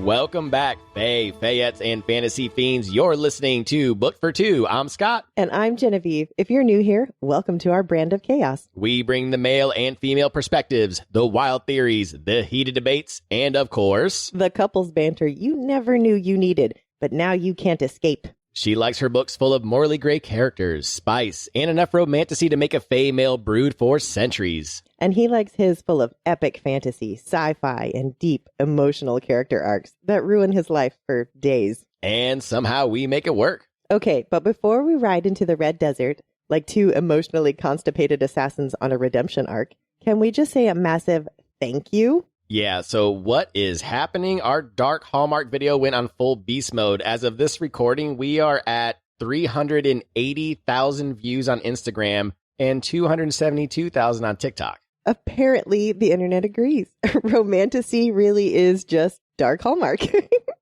Welcome back, Faye, Fayettes, and Fantasy Fiends. You're listening to Book for Two. I'm Scott. And I'm Genevieve. If you're new here, welcome to our brand of chaos. We bring the male and female perspectives, the wild theories, the heated debates, and of course, the couples banter you never knew you needed, but now you can't escape. She likes her books full of morally gray characters, spice, and enough romantasy to make a Fae male brood for centuries. And he likes his full of epic fantasy, sci-fi, and deep emotional character arcs that ruin his life for days. And somehow we make it work. Okay, but before we ride into the Red Desert, like two emotionally constipated assassins on a redemption arc, can we just say a massive thank you? Yeah, so what is happening? Our Dark Hallmark video went on full beast mode. As of this recording, we are at 380,000 views on Instagram and 272,000 on TikTok. Apparently, the internet agrees. Romantasy really is just Dark Hallmark.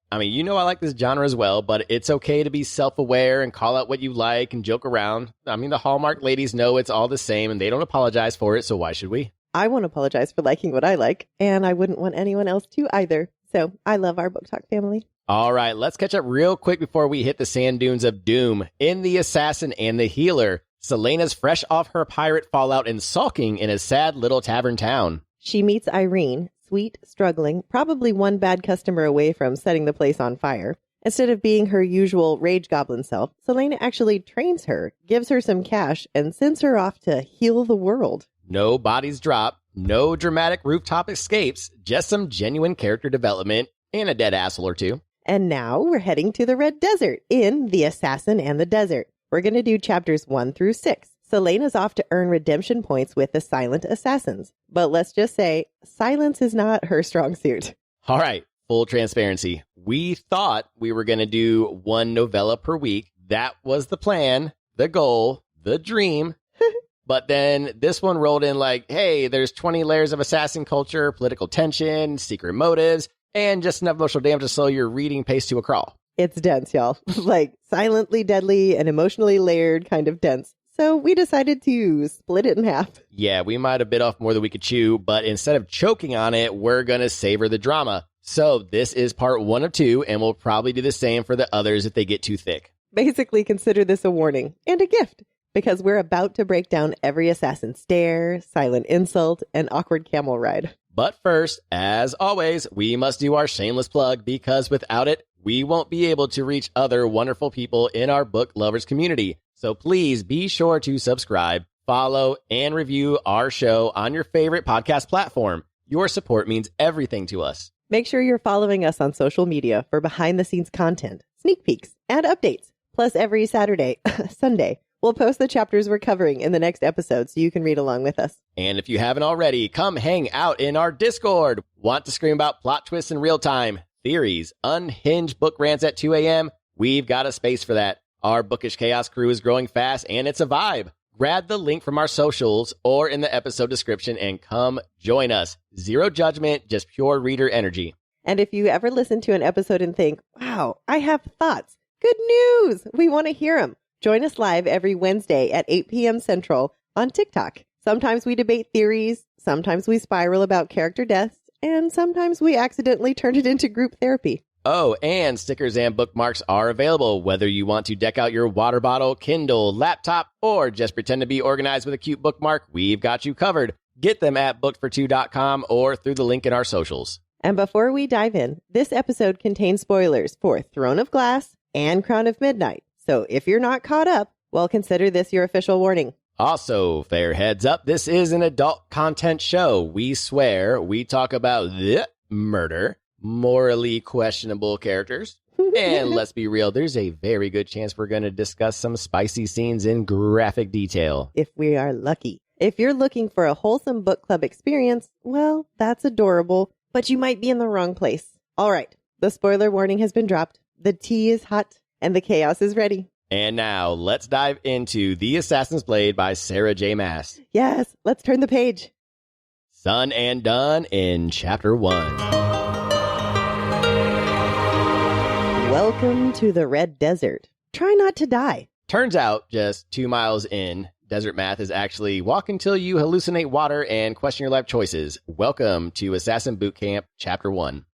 I mean, you know I like this genre as well, but it's okay to be self-aware and call out what you like and joke around. I mean, the Hallmark ladies know it's all the same and they don't apologize for it, so why should we? I won't apologize for liking what I like, and I wouldn't want anyone else to either. So I love our Book Talk family. All right, let's catch up real quick before we hit the sand dunes of doom. In The Assassin and the Healer, Celaena's fresh off her pirate fallout and sulking in a sad little tavern town. She meets Irene, sweet, struggling, probably one bad customer away from setting the place on fire. Instead of being her usual rage goblin self, Celaena actually trains her, gives her some cash, and sends her off to heal the world. No bodies drop, no dramatic rooftop escapes, just some genuine character development and a dead asshole or two. And now we're heading to the Red Desert in The Assassin and the Desert. We're going to do chapters 1 through 6. Celaena's off to earn redemption points with the silent assassins. But let's just say, silence is not her strong suit. All right, full transparency. We thought we were going to do one novella per week. That was the plan, the goal, the dream. But then this one rolled in like, hey, there's 20 layers of assassin culture, political tension, secret motives, and just enough emotional damage to slow your reading pace to a crawl. It's dense, y'all. Like silently deadly and emotionally layered kind of dense. So we decided to split it in half. Yeah, we might have bit off more than we could chew, but instead of choking on it, we're going to savor the drama. So this is part 1 of 2, and we'll probably do the same for the others if they get too thick. Basically, consider this a warning and a gift, because we're about to break down every assassin stare, silent insult, and awkward camel ride. But first, as always, we must do our shameless plug, because without it, we won't be able to reach other wonderful people in our book lovers community. So please be sure to subscribe, follow, and review our show on your favorite podcast platform. Your support means everything to us. Make sure you're following us on social media for behind-the-scenes content, sneak peeks, and updates. Plus, every Sunday, we'll post the chapters we're covering in the next episode so you can read along with us. And if you haven't already, come hang out in our Discord. Want to scream about plot twists in real time, theories, unhinged book rants at 2 a.m.? We've got a space for that. Our Bookish Chaos crew is growing fast, and it's a vibe. Grab the link from our socials or in the episode description and come join us. Zero judgment, just pure reader energy. And if you ever listen to an episode and think, wow, I have thoughts, good news, we want to hear them. Join us live every Wednesday at 8 p.m. Central on TikTok. Sometimes we debate theories, sometimes we spiral about character deaths, and sometimes we accidentally turn it into group therapy. Oh, and stickers and bookmarks are available, whether you want to deck out your water bottle, Kindle, laptop, or just pretend to be organized with a cute bookmark, we've got you covered. Get them at bookfor2.com or through the link in our socials. And before we dive in, this episode contains spoilers for Throne of Glass and Crown of Midnight. So if you're not caught up, well, consider this your official warning. Also, fair heads up, this is an adult content show. We swear, we talk about murder, morally questionable characters, and let's be real, there's a very good chance we're going to discuss some spicy scenes in graphic detail. If we are lucky. If you're looking for a wholesome book club experience, well, that's adorable, but you might be in the wrong place. All right, the spoiler warning has been dropped, the tea is hot, and the chaos is ready. And now, let's dive into The Assassin's Blade by Sarah J. Maas. Yes, let's turn the page. Son and Done in Chapter 1. Welcome to the Red Desert. Try not to die. Turns out, just 2 miles in, desert math is actually walk until you hallucinate water and question your life choices. Welcome to Assassin Bootcamp, Chapter 1.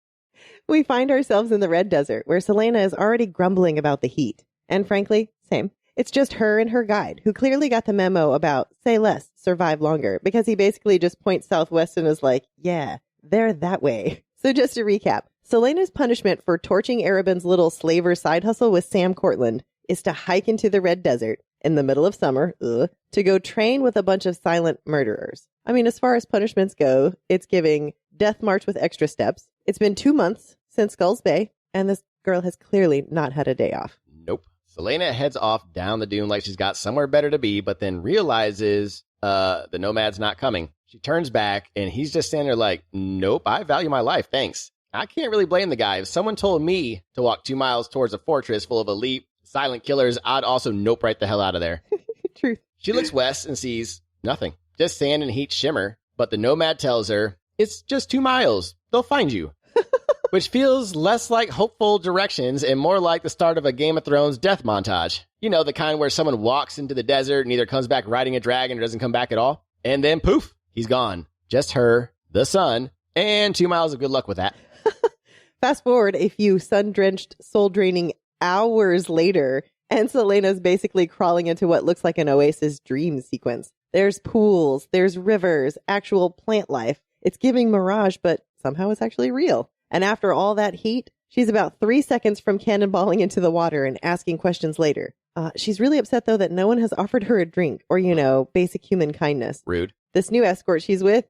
We find ourselves in the Red Desert, where Celaena is already grumbling about the heat. And frankly, same. It's just her and her guide, who clearly got the memo about say less, survive longer, because he basically just points southwest and is like, yeah, they're that way. So just to recap, Celaena's punishment for torching Arobynn's little slaver side hustle with Sam Cortland is to hike into the Red Desert in the middle of summer, to go train with a bunch of silent murderers. I mean, as far as punishments go, it's giving death march with extra steps. It's been 2 months since Skulls Bay, and this girl has clearly not had a day off. Nope. Celaena heads off down the dune like she's got somewhere better to be, but then realizes the nomad's not coming. She turns back, and he's just standing there like, nope, I value my life, thanks. I can't really blame the guy. If someone told me to walk 2 miles towards a fortress full of elite silent killers, I'd also nope right the hell out of there. Truth. She looks west and sees nothing. Just sand and heat shimmer. But the nomad tells her, it's just 2 miles. They'll find you. Which feels less like hopeful directions and more like the start of a Game of Thrones death montage. You know, the kind where someone walks into the desert and either comes back riding a dragon or doesn't come back at all. And then poof, he's gone. Just her, the sun, and 2 miles of good luck with that. Fast forward a few sun-drenched, soul-draining hours later, and Celaena's basically crawling into what looks like an Oasis dream sequence. There's pools, there's rivers, actual plant life. It's giving Mirage, but somehow it's actually real. And after all that heat, she's about 3 seconds from cannonballing into the water and asking questions later. She's really upset, though, that no one has offered her a drink or, basic human kindness. Rude. This new escort she's with,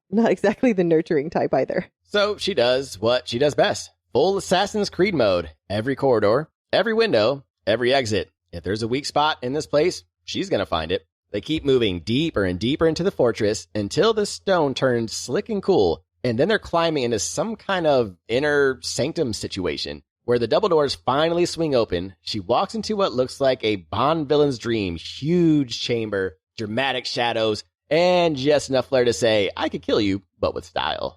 not exactly the nurturing type either. So she does what she does best. Full Assassin's Creed mode. Every corridor, every window, every exit. If there's a weak spot in this place, she's going to find it. They keep moving deeper and deeper into the fortress until the stone turns slick and cool. And then they're climbing into some kind of inner sanctum situation where the double doors finally swing open. She walks into what looks like a Bond villain's dream. Huge chamber, dramatic shadows, and just enough flair to say, I could kill you, but with style.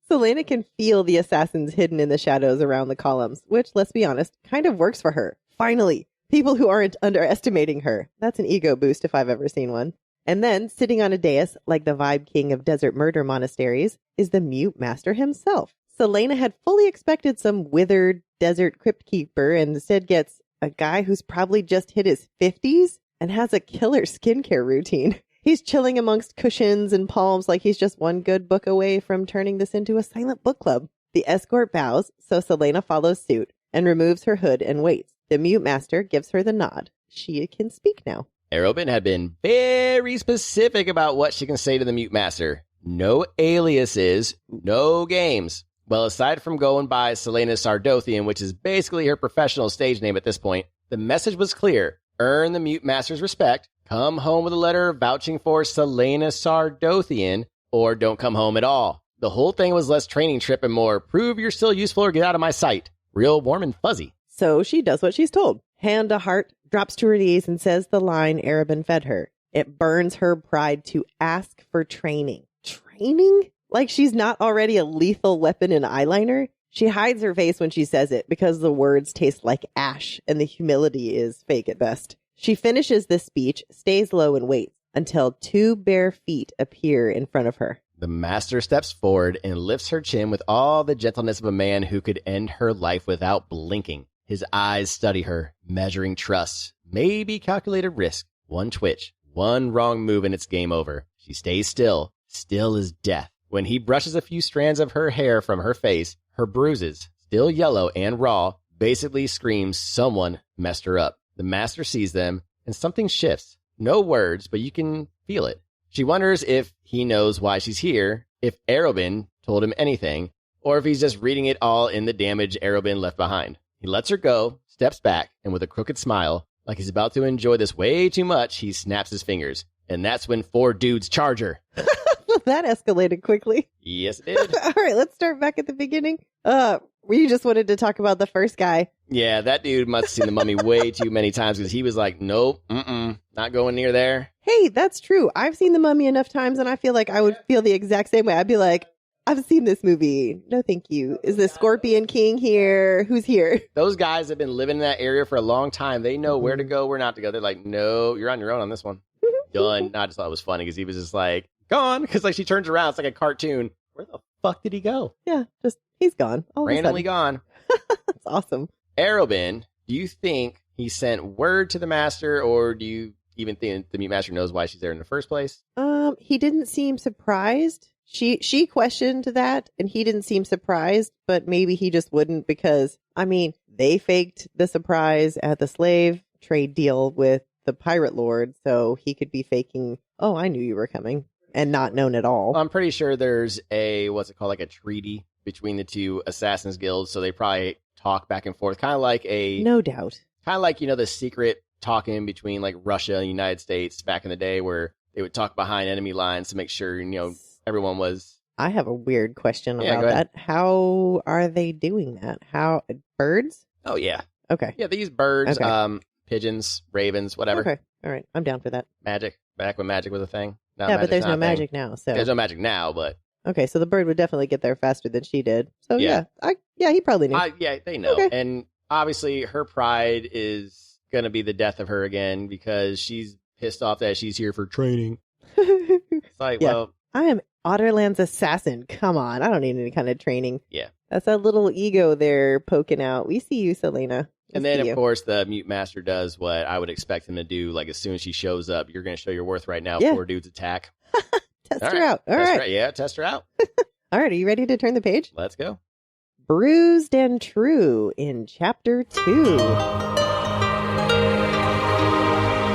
Celaena can feel the assassins hidden in the shadows around the columns, which, let's be honest, kind of works for her. Finally, people who aren't underestimating her. That's an ego boost if I've ever seen one. And then, sitting on a dais, like the vibe king of desert murder monasteries, is the mute master himself. Celaena had fully expected some withered desert crypt keeper and instead gets a guy who's probably just hit his 50s and has a killer skincare routine. He's chilling amongst cushions and palms like he's just one good book away from turning this into a silent book club. The escort bows, so Celaena follows suit and removes her hood and waits. The mute master gives her the nod. She can speak now. Arobynn had been very specific about what she can say to the mute master. No aliases, no games. Well, aside from going by Celaena Sardothian, which is basically her professional stage name at this point, the message was clear. Earn the mute master's respect, come home with a letter vouching for Celaena Sardothian, or don't come home at all. The whole thing was less training trip and more prove you're still useful or get out of my sight. Real warm and fuzzy. So she does what she's told. Hand to heart, drops to her knees and says the line Arobynn fed her. It burns her pride to ask for training. Training? Like she's not already a lethal weapon in eyeliner? She hides her face when she says it because the words taste like ash and the humility is fake at best. She finishes this speech, stays low and waits until 2 bare feet appear in front of her. The master steps forward and lifts her chin with all the gentleness of a man who could end her life without blinking. His eyes study her, measuring trust, maybe calculated risk. One twitch, one wrong move and it's game over. She stays still, still as death. When he brushes a few strands of her hair from her face, her bruises, still yellow and raw, basically screams someone messed her up. The master sees them and something shifts. No words, but you can feel it. She wonders if he knows why she's here, if Arobynn told him anything, or if he's just reading it all in the damage Arobynn left behind. He lets her go, steps back, and with a crooked smile, like he's about to enjoy this way too much, he snaps his fingers. And that's when 4 dudes charge her. That escalated quickly. Yes, it did. All right, let's start back at the beginning. We just wanted to talk about the first guy. Yeah, that dude must have seen the mummy way too many times because he was like, nope, not going near there. Hey, that's true. I've seen the mummy enough times and I feel like I would feel the exact same way. I'd be like, I've seen this movie. No, thank you. Is the Scorpion King here? Who's here? Those guys have been living in that area for a long time. They know where to go, where not to go. They're like, no, you're on your own on this one. Done. I just thought it was funny because he was just like, gone. Because like she turns around, it's like a cartoon. Where the fuck did he go? Yeah, just he's gone. All Randomly gone. That's awesome. Arobynn, do you think he sent word to the Master, or do you even think the Mute Master knows why she's there in the first place? He didn't seem surprised. She questioned that, and he didn't seem surprised, but maybe he just wouldn't because, I mean, they faked the surprise at the slave trade deal with the pirate lord, so he could be faking, oh, I knew you were coming, and not known at all. I'm pretty sure there's a, what's it called, like a treaty between the two Assassins Guilds, so they probably talk back and forth, kind of like no doubt. Kind of like, the secret talking between like Russia and the United States back in the day where they would talk behind enemy lines to make sure, everyone was... I have a weird question about that. How are they doing that? How, birds? Oh, yeah. Okay. Yeah, they use birds, pigeons, ravens, whatever. Okay. All right. I'm down for that. Magic. Back when magic was a thing. Now yeah, but there's no magic now. So there's no magic now, but... Okay, so the bird would definitely get there faster than she did. So yeah, he probably knew. Yeah, they know. Okay. And obviously her pride is going to be the death of her again because she's pissed off that she's here for training. It's like, well... I am Otterland's assassin. Come on. I don't need any kind of training. Yeah. That's that little ego there poking out. We see you, Celaena. And then, of course, the Mute Master does what I would expect him to do. Like, as soon as she shows up, you're going to show your worth right now before dudes attack. Test her out. All right. Yeah, test her out. All right. Are you ready to turn the page? Let's go. Bruised and True in Chapter 2.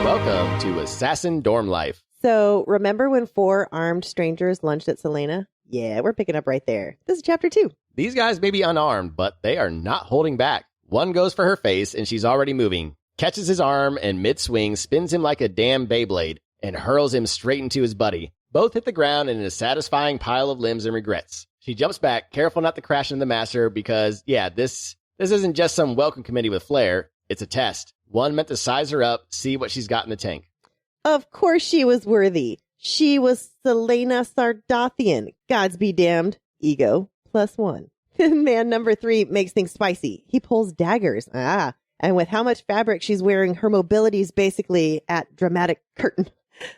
Welcome to Assassin Dorm Life. So, remember when 4 armed strangers lunched at Celaena? Yeah, we're picking up right there. This is Chapter 2. These guys may be unarmed, but they are not holding back. One goes for her face, and she's already moving. Catches his arm, and mid-swing spins him like a damn Beyblade, and hurls him straight into his buddy. Both hit the ground in a satisfying pile of limbs and regrets. She jumps back, careful not to crash into the Master, because, this isn't just some welcome committee with flair. It's a test. One meant to size her up, see what she's got in the tank. Of course she was worthy. She was Celaena Sardothian. Gods be damned. Ego +1. Man number 3 makes things spicy. He pulls daggers. And with how much fabric she's wearing, her mobility is basically at dramatic curtain.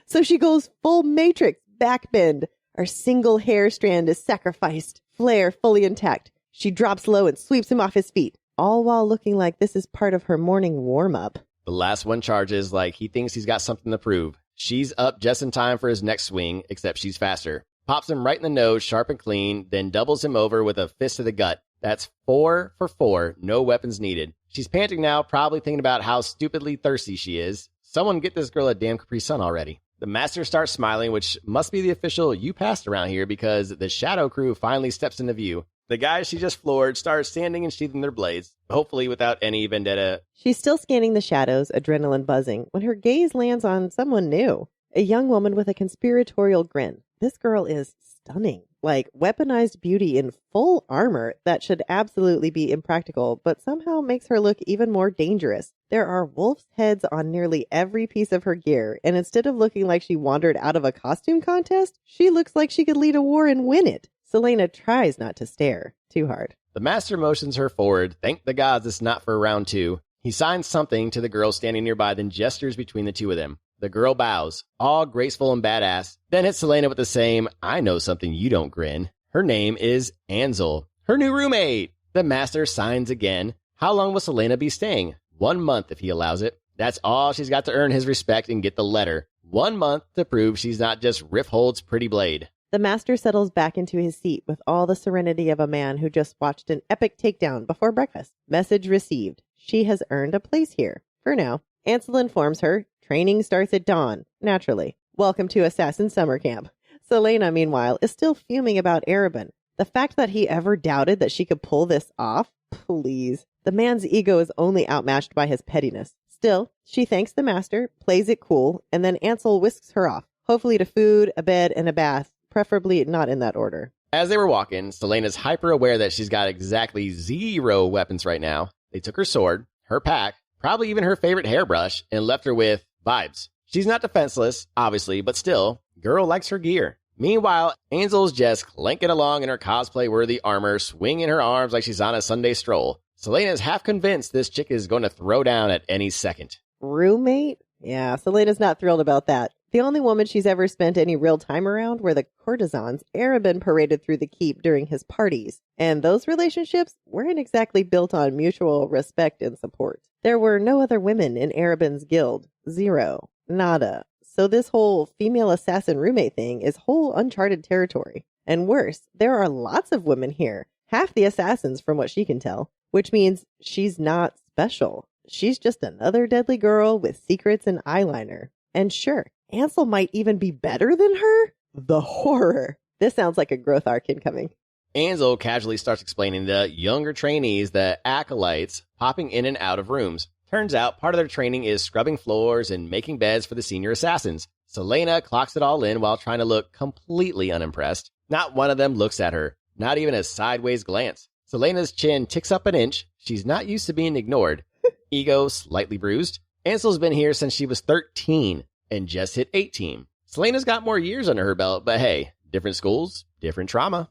So she goes full Matrix, backbend. Her single hair strand is sacrificed. Flare fully intact. She drops low and sweeps him off his feet, all while looking like this is part of her morning warm-up. The last one charges like he thinks he's got something to prove. She's up just in time for his next swing, except she's faster. Pops him right in the nose, sharp and clean, then doubles him over with a fist to the gut. That's 4 for 4, no weapons needed. She's panting now, probably thinking about how stupidly thirsty she is. Someone get this girl a damn Capri Sun already. The Master starts smiling, which must be the official you passed around here because the Shadow Crew finally steps into view. The guys she just floored start standing and sheathing their blades, hopefully without any vendetta. She's still scanning the shadows, adrenaline buzzing, when her gaze lands on someone new. A young woman with a conspiratorial grin. This girl is stunning. Like weaponized beauty in full armor that should absolutely be impractical, but somehow makes her look even more dangerous. There are wolf's heads on nearly every piece of her gear, and instead of looking like she wandered out of a costume contest, she looks like she could lead a war and win it. Celaena tries not to stare too hard. The Master motions her forward. Thank the gods it's not for round 2. He signs something to the girl standing nearby, then gestures between the two of them. The girl bows, all graceful and badass, then hits Celaena with the same, I know something you don't grin. Her name is Ansel, her new roommate. The Master signs again. How long will Celaena be staying? 1 month if he allows it. That's all she's got to earn his respect and get the letter. 1 month to prove she's not just Rifthold's pretty blade. The Master settles back into his seat with all the serenity of a man who just watched an epic takedown before breakfast. Message received. She has earned a place here. For now. Ansel informs her. Training starts at dawn. Naturally. Welcome to Assassin Summer Camp. Celaena, meanwhile, is still fuming about Arobynn. The fact that he ever doubted that she could pull this off? Please. The man's ego is only outmatched by his pettiness. Still, she thanks the Master, plays it cool, and then Ansel whisks her off. Hopefully to food, a bed, and a bath. Preferably not in that order. As they were walking, Celaena's hyper aware that she's got exactly 0 weapons right now. They took her sword, her pack, probably even her favorite hairbrush, and left her with vibes. She's not defenseless, obviously, but still, girl likes her gear. Meanwhile, Ansel's just clanking along in her cosplay-worthy armor, swinging her arms like she's on a Sunday stroll. Celaena's half convinced this chick is going to throw down at any second. Roommate? Yeah, Celaena's not thrilled about that. The only woman she's ever spent any real time around were the courtesans Arobynn paraded through the keep during his parties, and those relationships weren't exactly built on mutual respect and support. There were no other women in Arobynn's guild. Zero. Nada. So this whole female assassin roommate thing is whole uncharted territory. And worse, there are lots of women here, half the assassins from what she can tell, which means she's not special. She's just another deadly girl with secrets and eyeliner. And sure, Ansel might even be better than her? The horror. This sounds like a growth arc incoming. Ansel casually starts explaining the younger trainees, the acolytes, popping in and out of rooms. Turns out part of their training is scrubbing floors and making beds for the senior assassins. Celaena clocks it all in while trying to look completely unimpressed. Not one of them looks at her, not even a sideways glance. Celaena's chin ticks up an inch. She's not used to being ignored. Ego slightly bruised. Ansel's been here since she was 13 and just hit 18. Celaena's got more years under her belt, but hey, different schools, different trauma.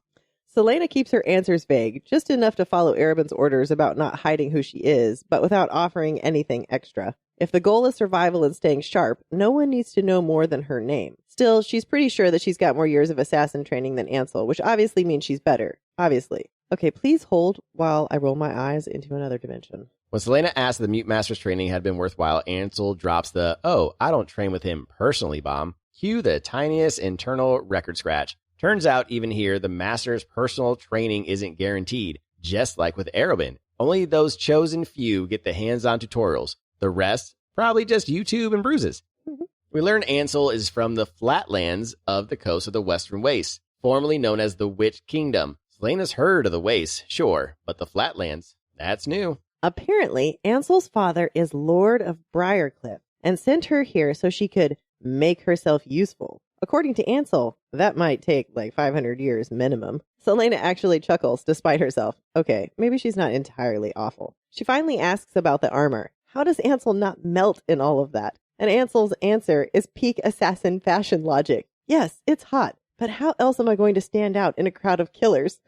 Celaena keeps her answers vague, just enough to follow Arobynn's orders about not hiding who she is, but without offering anything extra. If the goal is survival and staying sharp, no one needs to know more than her name. Still, she's pretty sure that she's got more years of assassin training than Ansel, which obviously means she's better. Obviously. Okay, please hold while I roll my eyes into another dimension. When Celaena asks if the Mute Master's training had been worthwhile, Ansel drops the, "Oh, I don't train with him personally" bomb. Cue the tiniest internal record scratch. Turns out, even here, the Master's personal training isn't guaranteed, just like with Arobynn. Only those chosen few get the hands-on tutorials. The rest, probably just YouTube and bruises. We learn Ansel is from the flatlands of the coast of the Western Wastes, formerly known as the Witch Kingdom. Celaena's heard of the Wastes, sure, but the flatlands, that's new. Apparently, Ansel's father is Lord of Briarcliff and sent her here so she could make herself useful. According to Ansel, that might take like 500 years minimum. Celaena actually chuckles despite herself. Okay, maybe she's not entirely awful. She finally asks about the armor. How does Ansel not melt in all of that? And Ansel's answer is peak assassin fashion logic. Yes, it's hot, but how else am I going to stand out in a crowd of killers?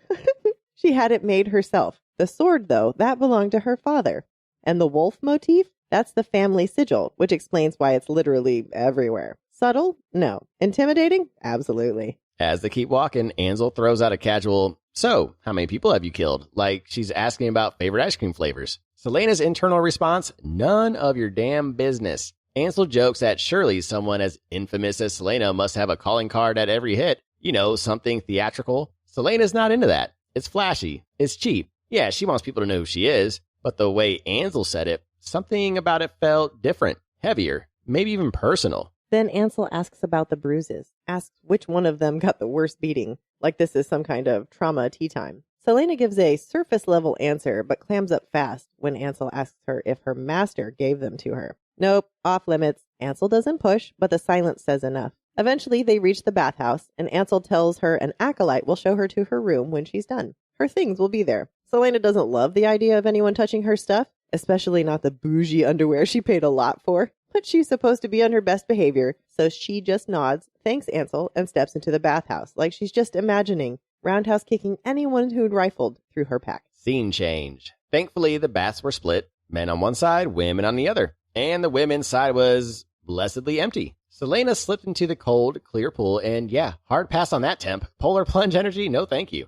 She had it made herself. The sword, though, that belonged to her father. And the wolf motif? That's the family sigil, which explains why it's literally everywhere. Subtle? No. Intimidating? Absolutely. As they keep walking, Ansel throws out a casual, "So, how many people have you killed?" Like she's asking about favorite ice cream flavors. Celaena's internal response, "None of your damn business." Ansel jokes that surely someone as infamous as Celaena must have a calling card at every hit. You know, something theatrical. Celaena's not into that. It's flashy. It's cheap. Yeah, she wants people to know who she is. But the way Ansel said it, something about it felt different, heavier, maybe even personal. Then Ansel asks about the bruises, asks which one of them got the worst beating, like this is some kind of trauma tea time. Celaena gives a surface-level answer, but clams up fast when Ansel asks her if her master gave them to her. Nope, off limits. Ansel doesn't push, but the silence says enough. Eventually, they reach the bathhouse, and Ansel tells her an acolyte will show her to her room when she's done. Her things will be there. Celaena doesn't love the idea of anyone touching her stuff, especially not the bougie underwear she paid a lot for. But she's supposed to be on her best behavior, so she just nods, thanks Ansel, and steps into the bathhouse, like she's just imagining roundhouse kicking anyone who'd rifled through her pack. Scene change. Thankfully, the baths were split, men on one side, women on the other, and the women's side was blessedly empty. Celaena slipped into the cold, clear pool, and yeah, hard pass on that temp. Polar plunge energy, no thank you.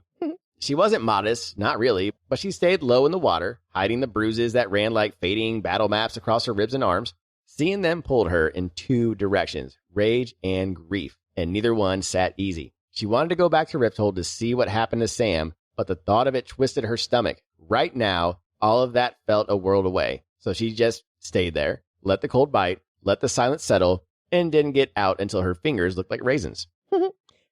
She wasn't modest, not really, but she stayed low in the water, hiding the bruises that ran like fading battle maps across her ribs and arms. Seeing them pulled her in two directions, rage and grief, and neither one sat easy. She wanted to go back to Rifthold to see what happened to Sam, but the thought of it twisted her stomach. Right now, all of that felt a world away, so she just stayed there, let the cold bite, let the silence settle, and didn't get out until her fingers looked like raisins.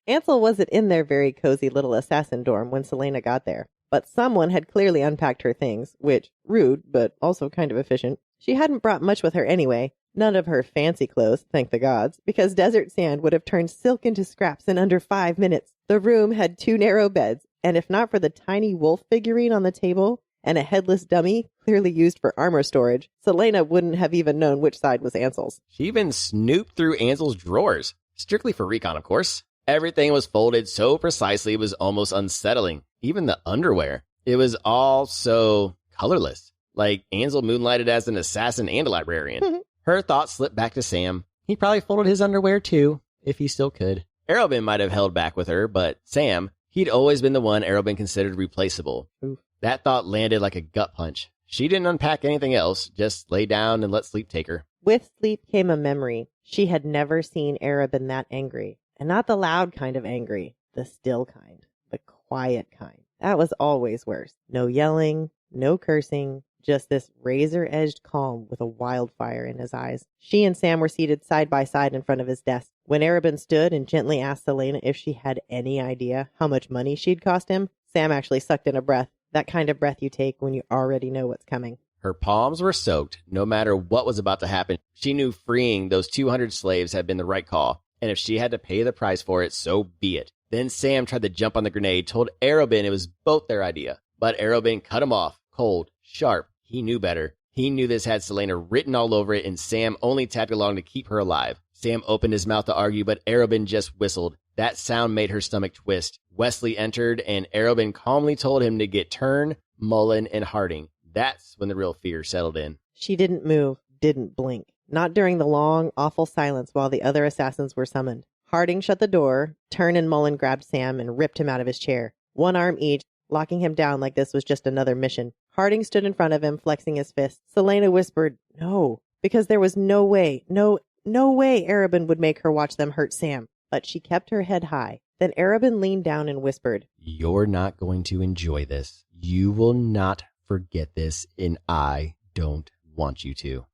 Ansel wasn't in their very cozy little assassin dorm when Celaena got there, but someone had clearly unpacked her things, which, rude, but also kind of efficient. She hadn't brought much with her anyway, none of her fancy clothes, thank the gods, because desert sand would have turned silk into scraps in under 5 minutes. The room had 2 narrow beds, and if not for the tiny wolf figurine on the table and a headless dummy clearly used for armor storage, Celaena wouldn't have even known which side was Ansel's. She even snooped through Ansel's drawers, strictly for recon, of course. Everything was folded so precisely it was almost unsettling. Even the underwear. It was all so colorless. Like Ansel moonlighted as an assassin and a librarian. Her thoughts slipped back to Sam. He probably folded his underwear too, if he still could. Arobynn might have held back with her, but Sam, he'd always been the one Arobynn considered replaceable. Oof. That thought landed like a gut punch. She didn't unpack anything else, just lay down and let sleep take her. With sleep came a memory. She had never seen Arobynn that angry. And not the loud kind of angry, the still kind, the quiet kind. That was always worse. No yelling, no cursing, just this razor-edged calm with a wildfire in his eyes. She and Sam were seated side by side in front of his desk. When Arobynn stood and gently asked Celaena if she had any idea how much money she'd cost him, Sam actually sucked in a breath. That kind of breath you take when you already know what's coming. Her palms were soaked. No matter what was about to happen, she knew freeing those 200 slaves had been the right call. And if she had to pay the price for it, so be it. Then Sam tried to jump on the grenade, told Arobynn it was both their idea. But Arobynn cut him off, cold, sharp. He knew better. He knew this had Celaena written all over it, and Sam only tagged along to keep her alive. Sam opened his mouth to argue, but Arobynn just whistled. That sound made her stomach twist. Wesley entered, and Arobynn calmly told him to get Turn, Mullen, and Harding. That's when the real fear settled in. She didn't move, didn't blink. Not during the long, awful silence while the other assassins were summoned. Harding shut the door. Turn and Mullen grabbed Sam and ripped him out of his chair. One arm each, locking him down like this was just another mission. Harding stood in front of him, flexing his fists. Celaena whispered, "No," because there was no way Arobynn would make her watch them hurt Sam. But she kept her head high. Then Arobynn leaned down and whispered, "You're not going to enjoy this. You will not forget this, and I don't want you to."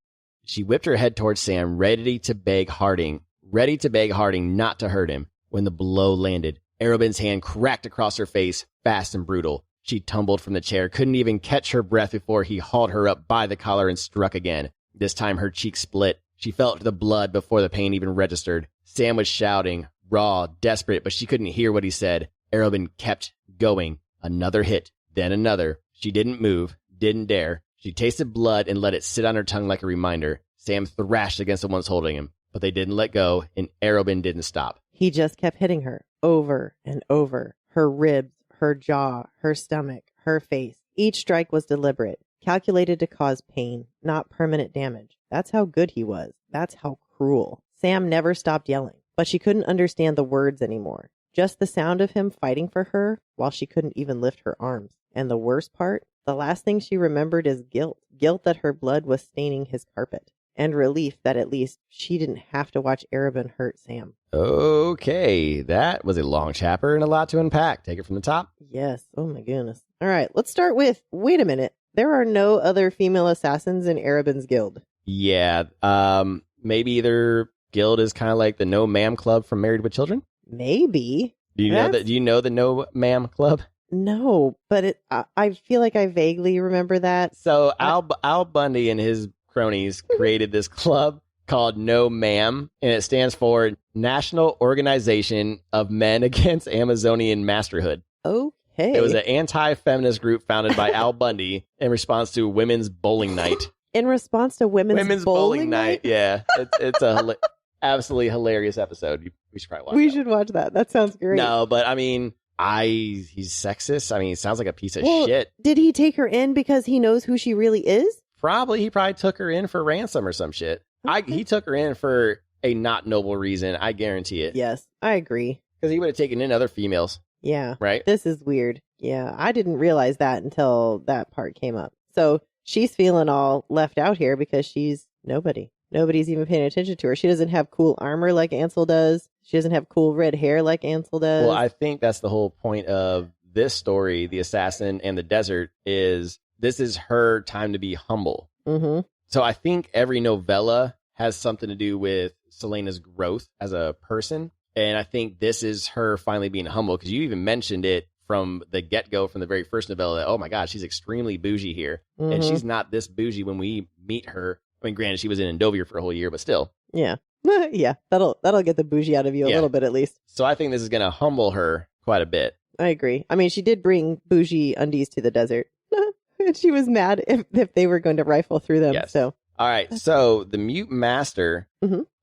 She whipped her head towards Sam, ready to beg Harding not to hurt him. When the blow landed, Arobynn's hand cracked across her face, fast and brutal. She tumbled from the chair, couldn't even catch her breath before he hauled her up by the collar and struck again. This time her cheek split. She felt the blood before the pain even registered. Sam was shouting, raw, desperate, but she couldn't hear what he said. Arobynn kept going. Another hit, then another. She didn't move, didn't dare. She tasted blood and let it sit on her tongue like a reminder. Sam thrashed against the ones holding him, but they didn't let go, and Arobynn didn't stop. He just kept hitting her, over and over. Her ribs, her jaw, her stomach, her face. Each strike was deliberate, calculated to cause pain, not permanent damage. That's how good he was. That's how cruel. Sam never stopped yelling, but she couldn't understand the words anymore. Just the sound of him fighting for her while she couldn't even lift her arms. And the worst part, the last thing she remembered is guilt. Guilt that her blood was staining his carpet. And relief that at least she didn't have to watch Arobynn hurt Sam. Okay, that was a long chapter and a lot to unpack. Take it from the top. Yes. Oh my goodness. All right, let's start with, wait a minute. There are no other female assassins in Arobynn's guild. Yeah, maybe their guild is kind of like the No Ma'am Club from Married with Children? Maybe. Do you know that? Do you know the No Ma'am Club? No, but I feel like I vaguely remember that. So Al Bundy and his cronies created this club called No Ma'am, and it stands for National Organization of Men Against Amazonian Masterhood. Okay. It was an anti-feminist group founded by Al Bundy in response to Women's Bowling Night. In response to Women's Bowling Night? Yeah. It's a absolutely hilarious episode. We should probably watch We should watch that. That sounds great. No, but I mean, he's sexist. I mean, he sounds like a piece of shit. Did he take her in because he knows who she really is? He probably took her in for ransom or some shit. Okay. He took her in for a not noble reason. I guarantee it. Yes, I agree. Because he would have taken in other females. Yeah. Right? This is weird. Yeah, I didn't realize that until that part came up. So she's feeling all left out here because she's nobody. Nobody's even paying attention to her. She doesn't have cool armor like Ansel does. She doesn't have cool red hair like Ansel does. Well, I think that's the whole point of this story, The Assassin and the Desert, is this is her time to be humble. Mm-hmm. So I think every novella has something to do with Celaena's growth as a person. And I think this is her finally being humble, because you even mentioned it from the get-go, from the very first novella, that, oh my God, she's extremely bougie here. Mm-hmm. And she's not this bougie when we meet her. I mean, granted, she was in Endovier for a whole year, but still. Yeah. Yeah, that'll get the bougie out of you a little bit at least. So I think this is going to humble her quite a bit. I agree. I mean, she did bring bougie undies to the desert. And she was mad if they were going to rifle through them. Yes. So. All right. So the mute master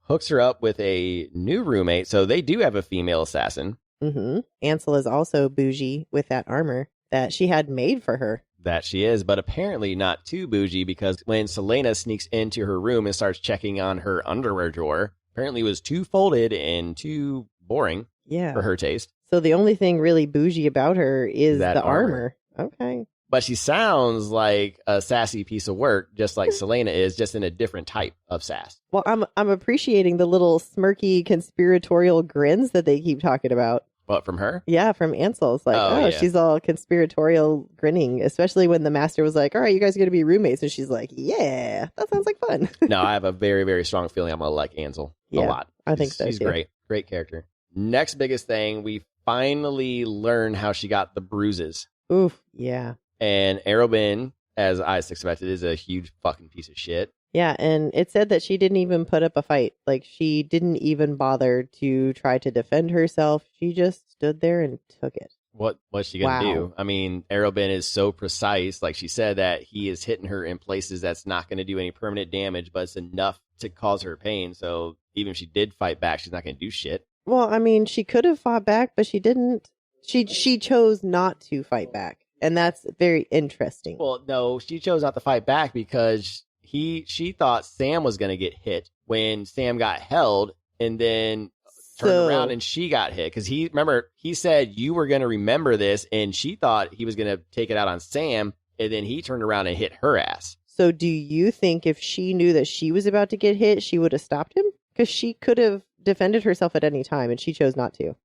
hooks her up with a new roommate. So they do have a female assassin. Mm-hmm. Ansel is also bougie with that armor that she had made for her. That she is, but apparently not too bougie, because when Celaena sneaks into her room and starts checking on her underwear drawer, apparently was too folded and too boring Yeah. for her taste. So the only thing really bougie about her is That the armor. Okay. But she sounds like a sassy piece of work, just like Celaena is, just in a different type of sass. Well, I'm appreciating the little smirky conspiratorial grins that they keep talking about. But from her? Yeah, from Ansel. It's like, Yeah. she's all conspiratorial grinning, especially when the master was like, all right, you guys are going to be roommates. And she's like, yeah, that sounds like fun. No, I have a very, very strong feeling I'm going to like Ansel a lot. I think so, She's too. great. Great character. Next biggest thing, we finally learn how she got the bruises. Oof, yeah. And Arobynn, as I expected, is a huge fucking piece of shit. Yeah, and it said that she didn't even put up a fight. Like, she didn't even bother to try to defend herself. She just stood there and took it. What's she going to do? I mean, Arobynn is so precise, like she said, that he is hitting her in places that's not going to do any permanent damage, but it's enough to cause her pain. So even if she did fight back, she's not going to do shit. Well, I mean, she could have fought back, but she didn't. She chose not to fight back. And that's very interesting. Well, no, she chose not to fight back because she thought Sam was going to get hit when Sam got held, and then turned around and she got hit. Because he said you were going to remember this, and she thought he was going to take it out on Sam, and then he turned around and hit her ass. So do you think if she knew that she was about to get hit, she would have stopped him? Because she could have defended herself at any time, and she chose not to.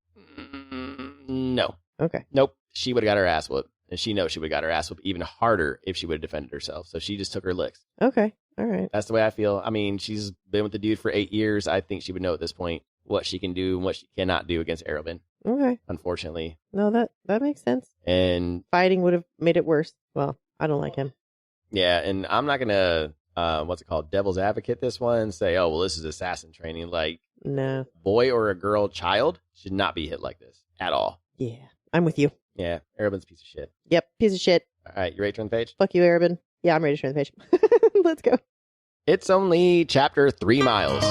No. Okay. Nope. She would have got her ass whooped. And she knows she would have got her ass whooped even harder if she would have defended herself. So she just took her licks. Okay. All right. That's the way I feel. I mean, she's been with the dude for 8 years. I think she would know at this point what she can do and what she cannot do against Arobynn. Okay. Unfortunately. No, that makes sense. And fighting would have made it worse. Well, I don't like him. Yeah, and I'm not going to, devil's advocate this one and say, oh, well, this is assassin training. Like, no. Boy or a girl child should not be hit like this at all. Yeah, I'm with you. Yeah, Arobynn's a piece of shit. Yep, piece of shit. All right, you ready to turn the page? Fuck you, Arobynn. Yeah, I'm ready to turn the page. Let's go. It's only chapter 3 miles.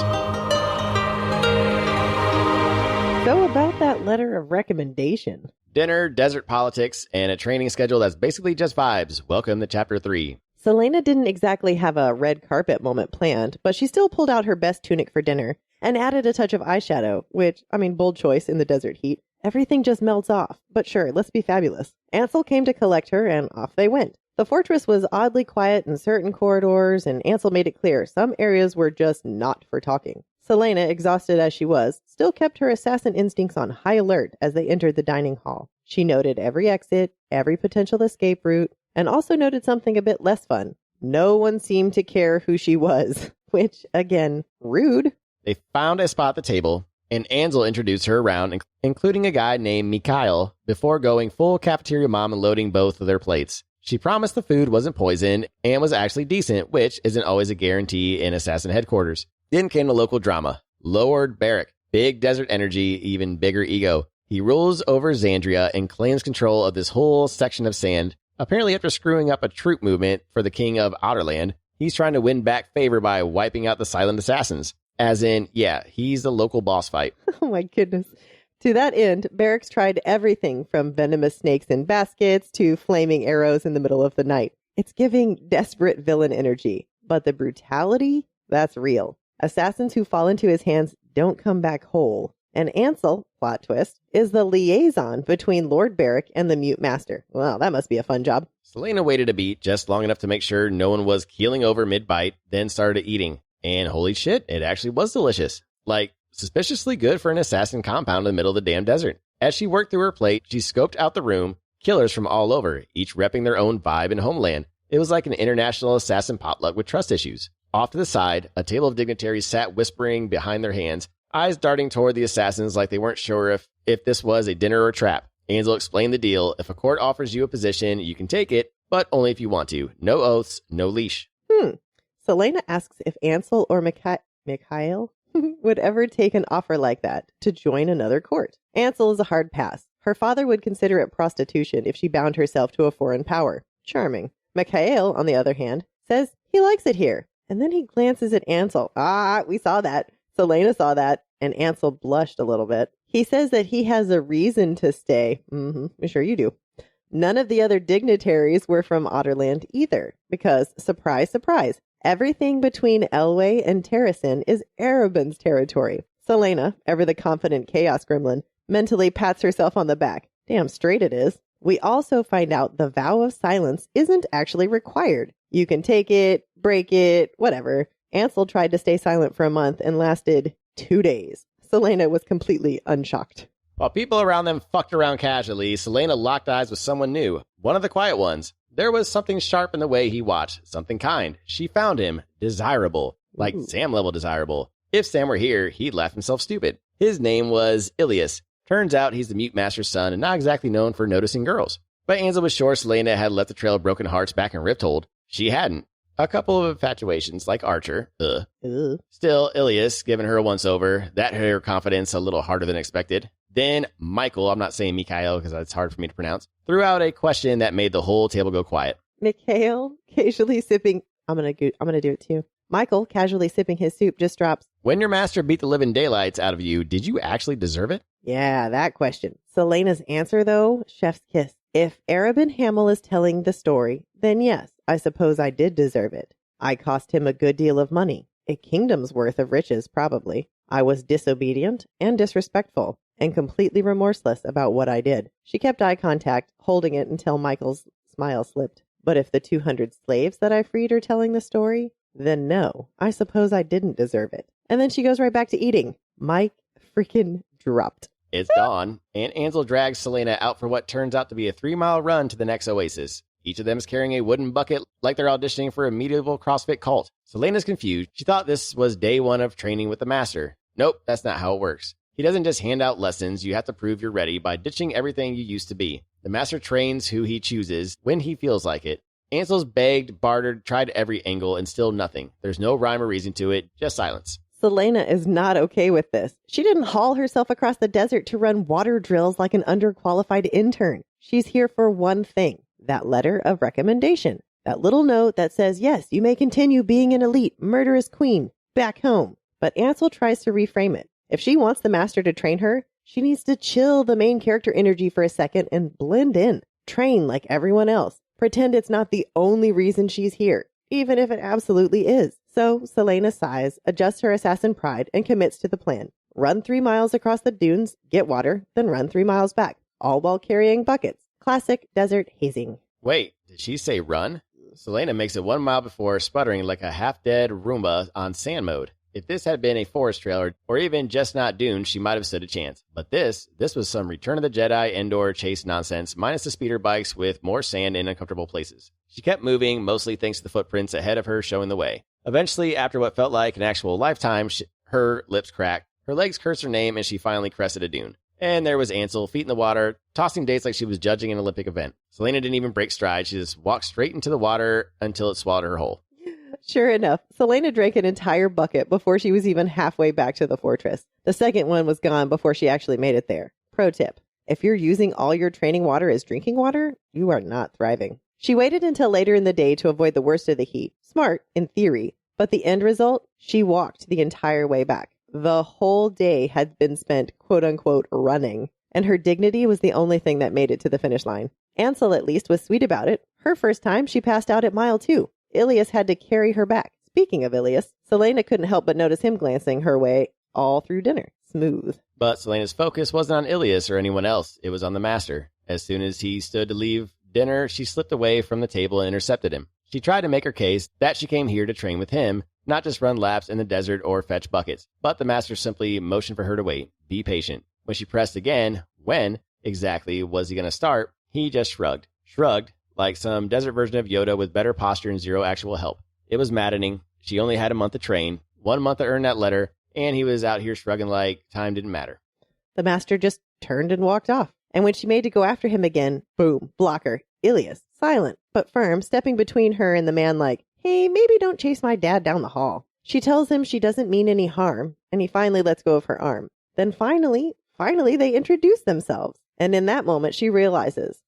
So about that letter of recommendation. Dinner, desert politics, and a training schedule that's basically just vibes. Welcome to chapter 3. Celaena didn't exactly have a red carpet moment planned, but she still pulled out her best tunic for dinner and added a touch of eyeshadow, which, bold choice in the desert heat. Everything just melts off, but sure, let's be fabulous. Ansel came to collect her, and off they went. The fortress was oddly quiet in certain corridors, and Ansel made it clear some areas were just not for talking. Celaena, exhausted as she was, still kept her assassin instincts on high alert as they entered the dining hall. She noted every exit, every potential escape route, and also noted something a bit less fun. No one seemed to care who she was, which, again, rude. They found a spot at the table, and Ansel introduced her around, including a guy named Mikhail, before going full cafeteria mom and loading both of their plates. She promised the food wasn't poisoned and was actually decent, which isn't always a guarantee in assassin headquarters. Then came the local drama. Lord Beric, big desert energy, even bigger ego. He rules over Xandria and claims control of this whole section of sand. Apparently after screwing up a troop movement for the king of Outerland, he's trying to win back favor by wiping out the silent assassins. As in, yeah, he's the local boss fight. Oh my goodness. To that end, Beric's tried everything from venomous snakes in baskets to flaming arrows in the middle of the night. It's giving desperate villain energy. But the brutality? That's real. Assassins who fall into his hands don't come back whole. And Ansel, plot twist, is the liaison between Lord Beric and the Mute Master. Well, that must be a fun job. Celaena waited a beat just long enough to make sure no one was keeling over mid-bite, then started eating. And holy shit, it actually was delicious. Like, suspiciously good for an assassin compound in the middle of the damn desert. As she worked through her plate, she scoped out the room, killers from all over, each repping their own vibe and homeland. It was like an international assassin potluck with trust issues. Off to the side, a table of dignitaries sat whispering behind their hands, eyes darting toward the assassins like they weren't sure if this was a dinner or a trap. Ansel explained the deal. If a court offers you a position, you can take it, but only if you want to. No oaths, no leash. Celaena asks if Ansel or Mikhail would ever take an offer like that to join another court. Ansel is a hard pass. Her father would consider it prostitution if she bound herself to a foreign power. Charming. Mikhail, on the other hand, says he likes it here. And then he glances at Ansel. We saw that. Celaena saw that, and Ansel blushed a little bit. He says that he has a reason to stay. Sure you do. None of the other dignitaries were from Otterland either, because, surprise, surprise, Everything between Elway and Terracin is Arobynn's territory. Celaena, ever the confident chaos gremlin, mentally pats herself on the back. Damn straight it is. We also find out the vow of silence isn't actually required. You can take it, break it, whatever. Ansel tried to stay silent for a month and lasted 2 days. Celaena was completely unshocked. While people around them fucked around casually, Celaena locked eyes with someone new, one of the quiet ones. There was something sharp in the way he watched, something kind. She found him desirable, like Sam level desirable. If Sam were here, he'd laugh himself stupid. His name was Ilias. Turns out he's the Mute Master's son and not exactly known for noticing girls. But Ansel was sure Celaena had left the Trail of Broken Hearts back in Rifthold. She hadn't. A couple of infatuations, like Archer. Still, Ilias, giving her a once-over. That hit her confidence a little harder than expected. Then Michael, I'm not saying Mikhail because that's hard for me to pronounce, threw out a question that made the whole table go quiet. Mikhail, casually sipping... I'm gonna do it too. Michael, casually sipping his soup, just drops, When your master beat the living daylights out of you, did you actually deserve it? Yeah, that question. Celaena's answer, though, chef's kiss. If Arobynn Hamel is telling the story, then yes, I suppose I did deserve it. I cost him a good deal of money, a kingdom's worth of riches, probably. I was disobedient and disrespectful, and completely remorseless about what I did. She kept eye contact, holding it until Michael's smile slipped. But if the 200 slaves that I freed are telling the story, then no, I suppose I didn't deserve it. And then she goes right back to eating. Mike freaking dropped. It's dawn, and Ansel drags Celaena out for what turns out to be a 3-mile run to the next oasis. Each of them is carrying a wooden bucket like they're auditioning for a medieval CrossFit cult. Celena's confused. She thought this was day one of training with the master. Nope, that's not how it works. He doesn't just hand out lessons. You have to prove you're ready by ditching everything you used to be. The master trains who he chooses when he feels like it. Ansel's begged, bartered, tried every angle, and still nothing. There's no rhyme or reason to it, just silence. Celaena is not okay with this. She didn't haul herself across the desert to run water drills like an underqualified intern. She's here for one thing, that letter of recommendation. That little note that says, yes, you may continue being an elite, murderous queen, back home. But Ansel tries to reframe it. If she wants the master to train her, she needs to chill the main character energy for a second and blend in. Train like everyone else. Pretend it's not the only reason she's here, even if it absolutely is. So Celaena sighs, adjusts her assassin pride, and commits to the plan. Run 3 miles across the dunes, get water, then run 3 miles back, all while carrying buckets. Classic desert hazing. Wait, did she say run? Celaena makes it 1 mile before sputtering like a half-dead Roomba on sand mode. If this had been a forest trail or even just not dunes, she might have stood a chance. But this was some Return of the Jedi Endor chase nonsense, minus the speeder bikes with more sand in uncomfortable places. She kept moving, mostly thanks to the footprints ahead of her showing the way. Eventually, after what felt like an actual lifetime, her lips cracked, her legs cursed her name, and she finally crested a dune. And there was Ansel, feet in the water, tossing dates like she was judging an Olympic event. Celaena didn't even break stride. She just walked straight into the water until it swallowed her whole. Sure enough, Celaena drank an entire bucket before she was even halfway back to the fortress. The second one was gone before she actually made it there. Pro tip, if you're using all your training water as drinking water, you are not thriving. She waited until later in the day to avoid the worst of the heat. Smart, in theory. But the end result, she walked the entire way back. The whole day had been spent, quote-unquote, running. And her dignity was the only thing that made it to the finish line. Ansel, at least, was sweet about it. Her first time, she passed out at mile 2. Ilias had to carry her back. Speaking of Ilias, Celaena couldn't help but notice him glancing her way all through dinner. Smooth. But Celena's focus wasn't on Ilias or anyone else. It was on the master. As soon as he stood to leave dinner, she slipped away from the table and intercepted him. She tried to make her case that she came here to train with him, not just run laps in the desert or fetch buckets. But the master simply motioned for her to wait. Be patient. When she pressed again, when exactly was he going to start, he just shrugged. Shrugged, like some desert version of Yoda with better posture and zero actual help. It was maddening. She only had a month to train, 1 month to earn that letter, and he was out here shrugging like time didn't matter. The master just turned and walked off. And when she made to go after him again, boom, blocker. Ilias, silent but firm, stepping between her and the man like, hey, maybe don't chase my dad down the hall. She tells him she doesn't mean any harm, and he finally lets go of her arm. Then finally, they introduce themselves. And in that moment, she realizes,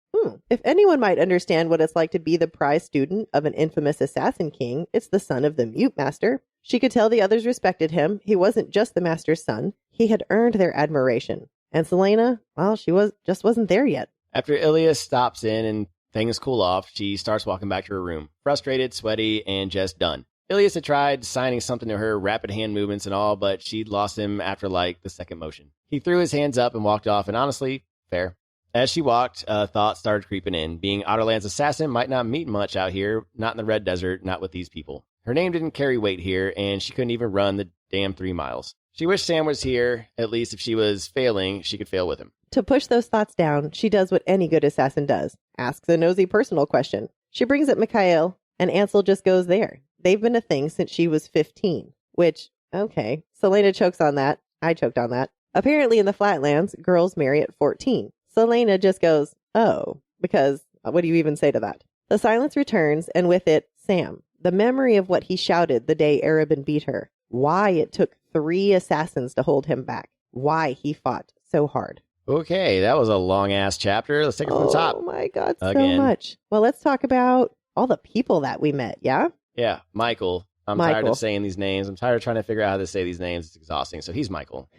if anyone might understand what it's like to be the prize student of an infamous assassin king, it's the son of the Mute Master. She could tell the others respected him. He wasn't just the master's son. He had earned their admiration. And Celaena, well, she wasn't there yet. After Ilias stops in and things cool off, she starts walking back to her room, frustrated, sweaty, and just done. Ilias had tried signing something to her, rapid hand movements and all, but she'd lost him after, like, the second motion. He threw his hands up and walked off, and honestly, fair. As she walked, thoughts started creeping in. Being Outerland's assassin might not mean much out here, not in the Red Desert, not with these people. Her name didn't carry weight here, and she couldn't even run the damn 3 miles. She wished Sam was here. At least if she was failing, she could fail with him. To push those thoughts down, she does what any good assassin does. Asks a nosy personal question. She brings up Mikhail, and Ansel just goes there. They've been a thing since she was 15, which, okay. Celaena chokes on that. I choked on that. Apparently in the Flatlands, girls marry at 14. Celaena just goes, oh, because what do you even say to that? The silence returns, and with it, Sam. The memory of what he shouted the day Arobynn beat her. Why it took 3 assassins to hold him back. Why he fought so hard. Okay, that was a long-ass chapter. Let's take it from the top. Oh my God, Again. so much. Well, let's talk about all the people that we met, yeah? Yeah, Michael. I'm tired of saying these names. I'm tired of trying to figure out how to say these names. It's exhausting. So he's Michael.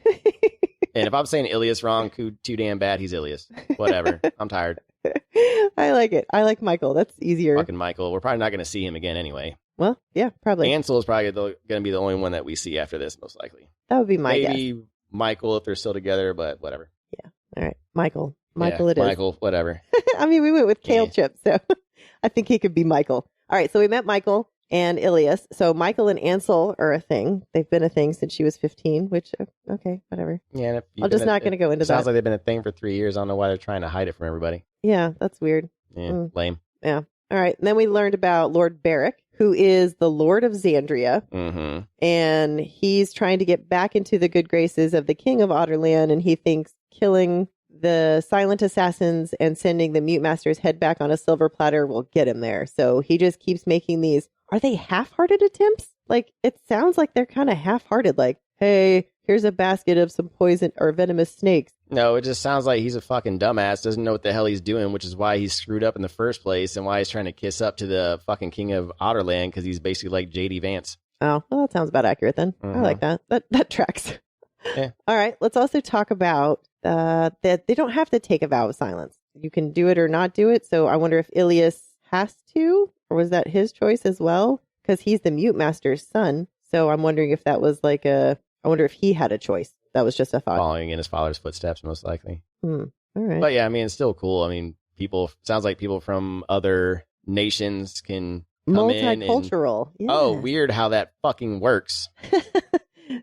And if I'm saying Ilias wrong, too damn bad, he's Ilias. Whatever. I'm tired. I like it. I like Michael. That's easier. Fucking Michael. We're probably not going to see him again anyway. Well, yeah, probably. Ansel is probably going to be the only one that we see after this, most likely. That would be my guess. Maybe Michael if they're still together, but whatever. Yeah. All right. Michael. Yeah, it is. Michael, whatever. I mean, we went with Kale Chip, so I think he could be Michael. All right. So we met Michael and Ilias. So Michael and Ansel are a thing. They've been a thing since she was 15, which, okay, whatever. Yeah. I'm just not going to go into that. Sounds like they've been a thing for 3 years. I don't know why they're trying to hide it from everybody. Yeah, that's weird. Yeah, lame. Yeah. All right. And then we learned about Lord Barrick, who is the Lord of Xandria. Mm-hmm. And he's trying to get back into the good graces of the King of Outerland. And he thinks killing the silent assassins and sending the Mute Master's head back on a silver platter will get him there. So he just keeps making these. Are they half-hearted attempts? Like, it sounds like they're kind of half-hearted. Like, hey, here's a basket of some poison or venomous snakes. No, it just sounds like he's a fucking dumbass, doesn't know what the hell he's doing, which is why he's screwed up in the first place and why he's trying to kiss up to the fucking King of Outerland, because he's basically like J.D. Vance. Oh, well, that sounds about accurate then. Mm-hmm. I like that. That tracks. Yeah. All right, let's also talk about that they don't have to take a vow of silence. You can do it or not do it. So I wonder if Ilias has to, or was that his choice as well? Because he's the Mute Master's son. So I'm wondering if that was like I wonder if he had a choice. That was just a thought. Following in his father's footsteps, most likely. All right. But yeah, I mean, it's still cool. I mean, sounds like people from other nations can come in. Multicultural. Yeah. Oh, weird how that fucking works.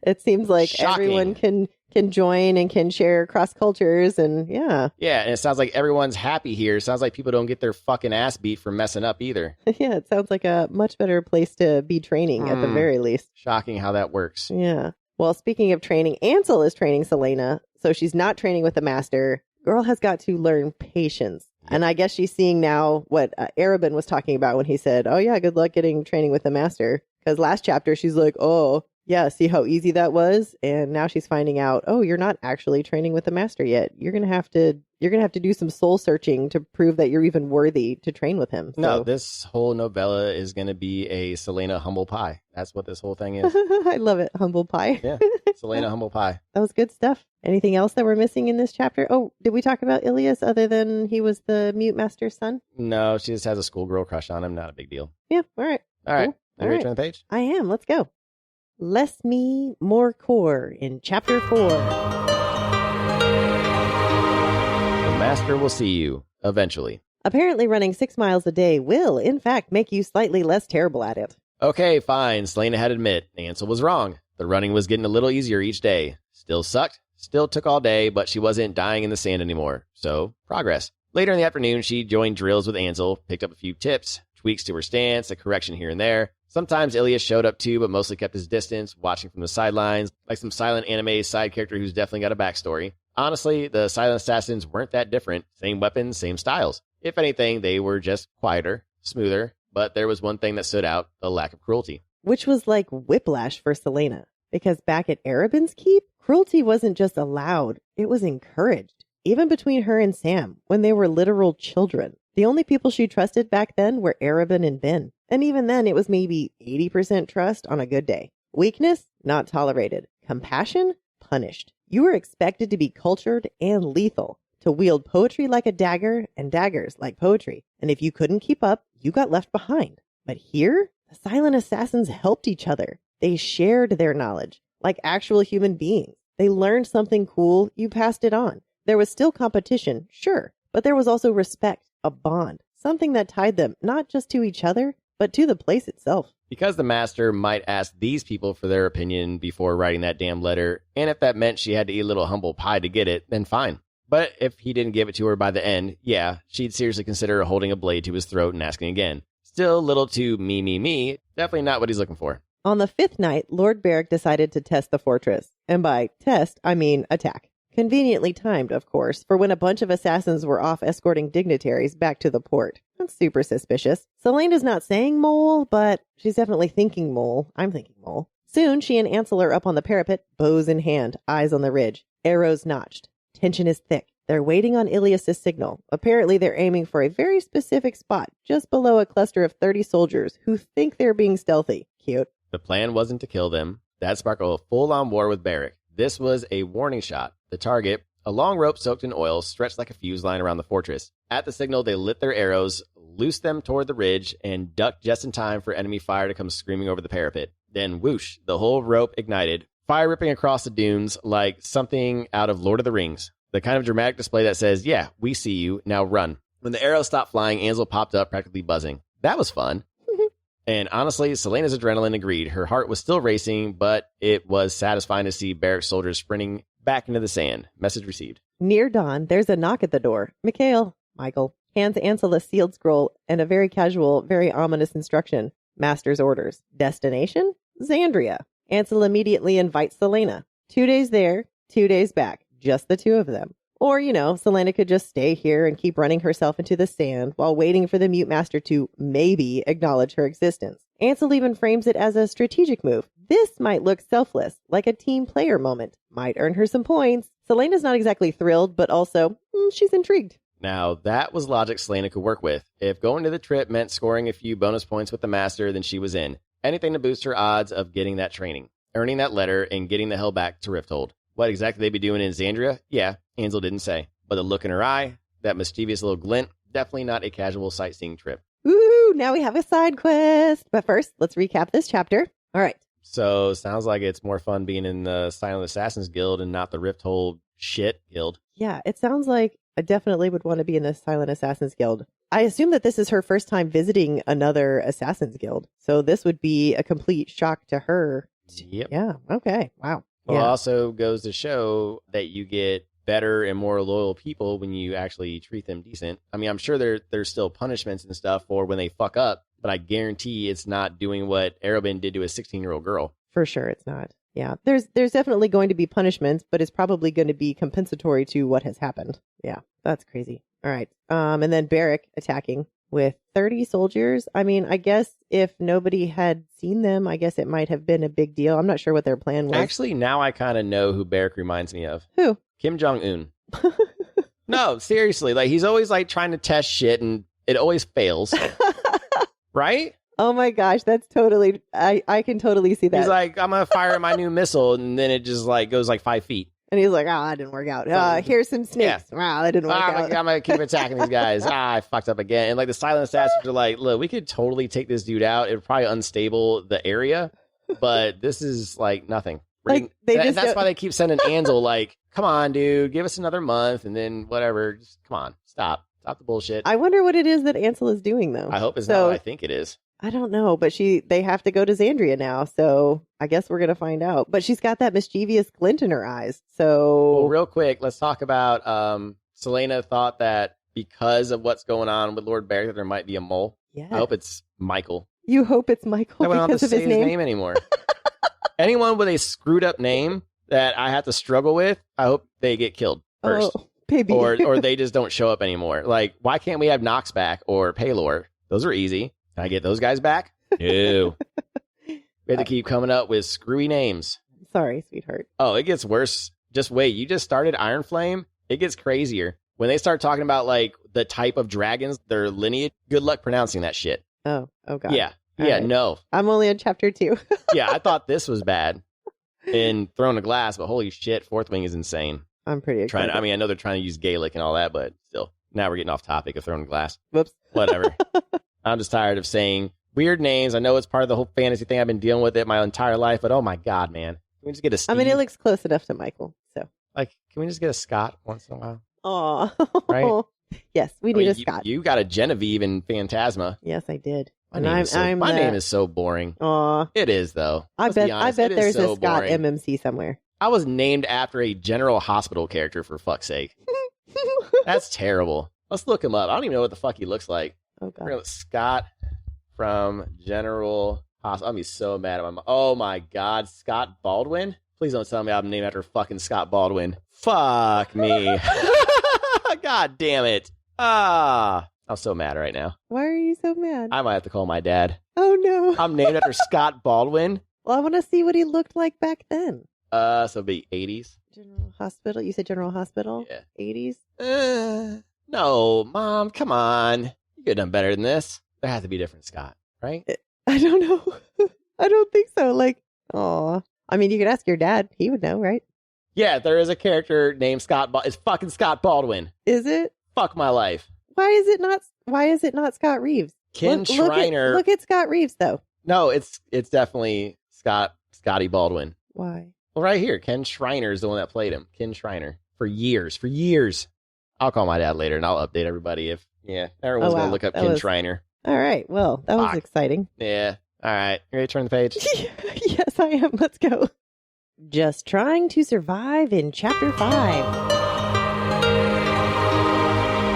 It seems like Shocking. everyone can join and can share cross cultures and yeah. Yeah, and it sounds like everyone's happy here. It sounds like people don't get their fucking ass beat for messing up either. Yeah, it sounds like a much better place to be training at the very least. Shocking how that works. Yeah. Well, speaking of training, Ansel is training Celaena, so she's not training with the master. Girl has got to learn patience. And I guess she's seeing now what Arobynn was talking about when he said, oh yeah, good luck getting training with the master. Because last chapter, she's like, oh, yeah, see how easy that was? And now she's finding out, oh, you're not actually training with the master yet. You're gonna have to do some soul searching to prove that you're even worthy to train with him. So. No, this whole novella is gonna be a Celaena humble pie. That's what this whole thing is. I love it. Humble pie. Yeah, Celaena humble pie. That was good stuff. Anything else that we're missing in this chapter? Oh, did we talk about Ilias other than he was the Mute Master's son? No, she just has a schoolgirl crush on him. Not a big deal. Yeah, all right. All right. Cool. Are you ready to turn the page? I am. Let's go. Less me, more core in chapter 4. The master will see you eventually. Apparently running 6 miles a day will, in fact, make you slightly less terrible at it. Okay, fine. Celaena had to admit Ansel was wrong. The running was getting a little easier each day. Still sucked. Still took all day, but she wasn't dying in the sand anymore. So, progress. Later in the afternoon, she joined drills with Ansel, picked up a few tips, tweaks to her stance, a correction here and there. Sometimes Ilias showed up too, but mostly kept his distance, watching from the sidelines, like some silent anime side character who's definitely got a backstory. Honestly, the silent assassins weren't that different. Same weapons, same styles. If anything, they were just quieter, smoother, but there was one thing that stood out, the lack of cruelty. Which was like whiplash for Celaena, because back at Arobynn's keep, cruelty wasn't just allowed, it was encouraged, even between her and Sam, when they were literal children. The only people she trusted back then were Arobynn and Ben. And even then, it was maybe 80% trust on a good day. Weakness, not tolerated. Compassion, punished. You were expected to be cultured and lethal, to wield poetry like a dagger and daggers like poetry. And if you couldn't keep up, you got left behind. But here, The silent assassins helped each other. They shared their knowledge like actual human beings. They learned something cool. You passed it on. There was still competition, sure, but there was also respect, a bond, something that tied them not just to each other, but to the place itself. Because the master might ask these people for their opinion before writing that damn letter, and if that meant she had to eat a little humble pie to get it, then fine. But if he didn't give it to her by the end, yeah, she'd seriously consider holding a blade to his throat and asking again. Still a little too me, definitely not what he's looking for. On the 5th night, Lord Beric decided to test the fortress. And by test, I mean attack. Conveniently timed, of course, for when a bunch of assassins were off escorting dignitaries back to the port. That's super suspicious. Celaena's not saying mole, but she's definitely thinking mole. I'm thinking mole. Soon, she and Ansel are up on the parapet, bows in hand, eyes on the ridge, arrows notched. Tension is thick. They're waiting on Ilias's signal. Apparently, they're aiming for a very specific spot, just below a cluster of 30 soldiers who think they're being stealthy. Cute. The plan wasn't to kill them. That sparked a full-on war with Beric. This was a warning shot. The target, a long rope soaked in oil, stretched like a fuse line around the fortress. At the signal, they lit their arrows, loosed them toward the ridge, and ducked just in time for enemy fire to come screaming over the parapet. Then, whoosh, the whole rope ignited, fire ripping across the dunes like something out of Lord of the Rings. The kind of dramatic display that says, yeah, we see you, now run. When the arrows stopped flying, Ansel popped up, practically buzzing. That was fun. And honestly, Celaena's adrenaline agreed. Her heart was still racing, but it was satisfying to see Beric's soldiers sprinting back into the sand. Message received. Near dawn, there's a knock at the door. Michael, hands Ansel a sealed scroll and a very casual, very ominous instruction. Master's orders. Destination? Xandria. Ansel immediately invites Celaena. 2 days there, 2 days back. Just the two of them. Or, Celaena could just stay here and keep running herself into the sand while waiting for the mute master to maybe acknowledge her existence. Ansel even frames it as a strategic move. This might look selfless, like a team player moment. Might earn her some points. Celaena's not exactly thrilled, but also, she's intrigued. Now, that was logic Celaena could work with. If going to the trip meant scoring a few bonus points with the master, then she was in. Anything to boost her odds of getting that training, earning that letter, and getting the hell back to Rifthold. What exactly they'd be doing in Xandria? Yeah, Ansel didn't say. But the look in her eye, that mischievous little glint, definitely not a casual sightseeing trip. Ooh, now we have a side quest. But first, let's recap this chapter. All right. So, sounds like it's more fun being in the Silent Assassins Guild and not the Rifthold shit guild. Yeah, it sounds like I definitely would want to be in the Silent Assassins Guild. I assume that this is her first time visiting another Assassins Guild. So this would be a complete shock to her. Yep. Yeah, okay. Wow. Well, yeah. It also goes to show that you get better and more loyal people when you actually treat them decent. I mean, I'm sure there's still punishments and stuff for when they fuck up, but I guarantee it's not doing what Arobynn did to a 16-year-old girl. For sure it's not. Yeah, there's definitely going to be punishments, but it's probably going to be compensatory to what has happened. Yeah, that's crazy. All right. And then Beric attacking with 30 soldiers. I mean, I guess if nobody had seen them, I guess it might have been a big deal. I'm not sure what their plan was. Actually, now I kind of know who Beric reminds me of. Who? Kim Jong-un. No, seriously. Like, he's always like trying to test shit and it always fails. Right? Oh my gosh, that's totally, I can totally see that. He's like, I'm going to fire my new missile, and then it just like goes like 5 feet. And he's like, that didn't work out. Here's some snakes. Yeah. Wow, that didn't work out. I'm going to keep attacking these guys. I fucked up again. And like the silent assassins are like, look, we could totally take this dude out. It would probably unstable the area, but this is like nothing. Like, That's why they keep sending Ansel like, come on, dude, give us another month, and then whatever. Just come on, stop the bullshit. I wonder what it is that Ansel is doing, though. I hope it's not what I think it is. I don't know, but they have to go to Xandria now, so I guess we're going to find out. But she's got that mischievous glint in her eyes, so... Well, real quick, let's talk about Celaena thought that because of what's going on with Lord Beric, that there might be a mole. Yeah. I hope it's Michael. You hope it's Michael because of his name? Anymore. Anyone with a screwed up name that I have to struggle with, I hope they get killed first. Oh, baby. or they just don't show up anymore. Like, why can't we have Nox back or Paylor? Those are easy. Can I get those guys back? No. We have to keep coming up with screwy names. Sorry, sweetheart. Oh, it gets worse. Just wait. You just started Iron Flame. It gets crazier. When they start talking about, like, the type of dragons, their lineage, good luck pronouncing that shit. Oh God. Yeah. All yeah, right. no. I'm only on chapter 2. Yeah, I thought this was bad in Throne of Glass, but holy shit, Fourth Wing is insane. I'm pretty excited. I know they're trying to use Gaelic and all that, but still. Now we're getting off topic of Throne of Glass. Whoops. Whatever. I'm just tired of saying weird names. I know it's part of the whole fantasy thing. I've been dealing with it my entire life, but oh my God, man. Can we just get a Steve? I mean, it looks close enough to Michael, so. Like, can we just get a Scott once in a while? Aw. Right? Yes, we need a Scott. You got a Genevieve in Phantasma. Yes, I did. My name is so boring. Aw. It is, though. I bet there's a Scott boring. MMC somewhere. I was named after a General Hospital character, for fuck's sake. That's terrible. Let's look him up. I don't even know what the fuck he looks like. Oh, God. Scott from General Hospital. I'm going to be so mad at oh, my God. Scott Baldwin? Please don't tell me I'm named after fucking Scott Baldwin. Fuck me. God damn it. I'm so mad right now. Why are you so mad? I might have to call my dad. Oh, no. I'm named after Scott Baldwin. Well, I want to see what he looked like back then. So it'd be 80s. General Hospital? You said General Hospital? Yeah. 80s? No, Mom, come on. You could have done better than this. There has to be a different Scott, right? I don't know. I don't think so. Like, aw. I mean, you could ask your dad. He would know, right? Yeah, there is a character named Scott. It's fucking Scott Baldwin. Is it? Fuck my life. Why is it not Scott Reeves? Ken Schreiner. Look at Scott Reeves, though. No, it's definitely Scotty Baldwin. Why? Well, right here, Ken Schreiner is the one that played him. Ken Schreiner. For years. I'll call my dad later and I'll update everybody everyone's going to look up Ken Schreiner. All right. Well, that was exciting. Yeah. All right. You ready to turn the page? Yes, I am. Let's go. Just trying to survive in Chapter 5.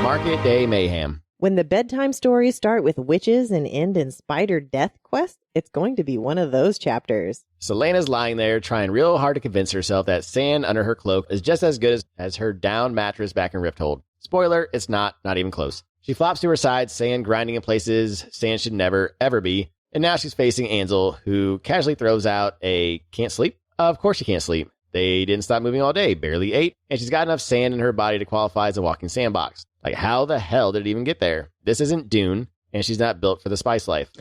Market Day Mayhem. When the bedtime stories start with witches and end in spider death quest, it's going to be one of those chapters. Celaena's lying there trying real hard to convince herself that sand under her cloak is just as good as her down mattress back in Rifthold. Spoiler, it's not even close. She flops to her side, sand grinding in places sand should never, ever be. And now she's facing Ansel, who casually throws out a can't sleep. Of course she can't sleep. They didn't stop moving all day, barely ate, and she's got enough sand in her body to qualify as a walking sandbox. Like, how the hell did it even get there? This isn't Dune, and she's not built for the spice life.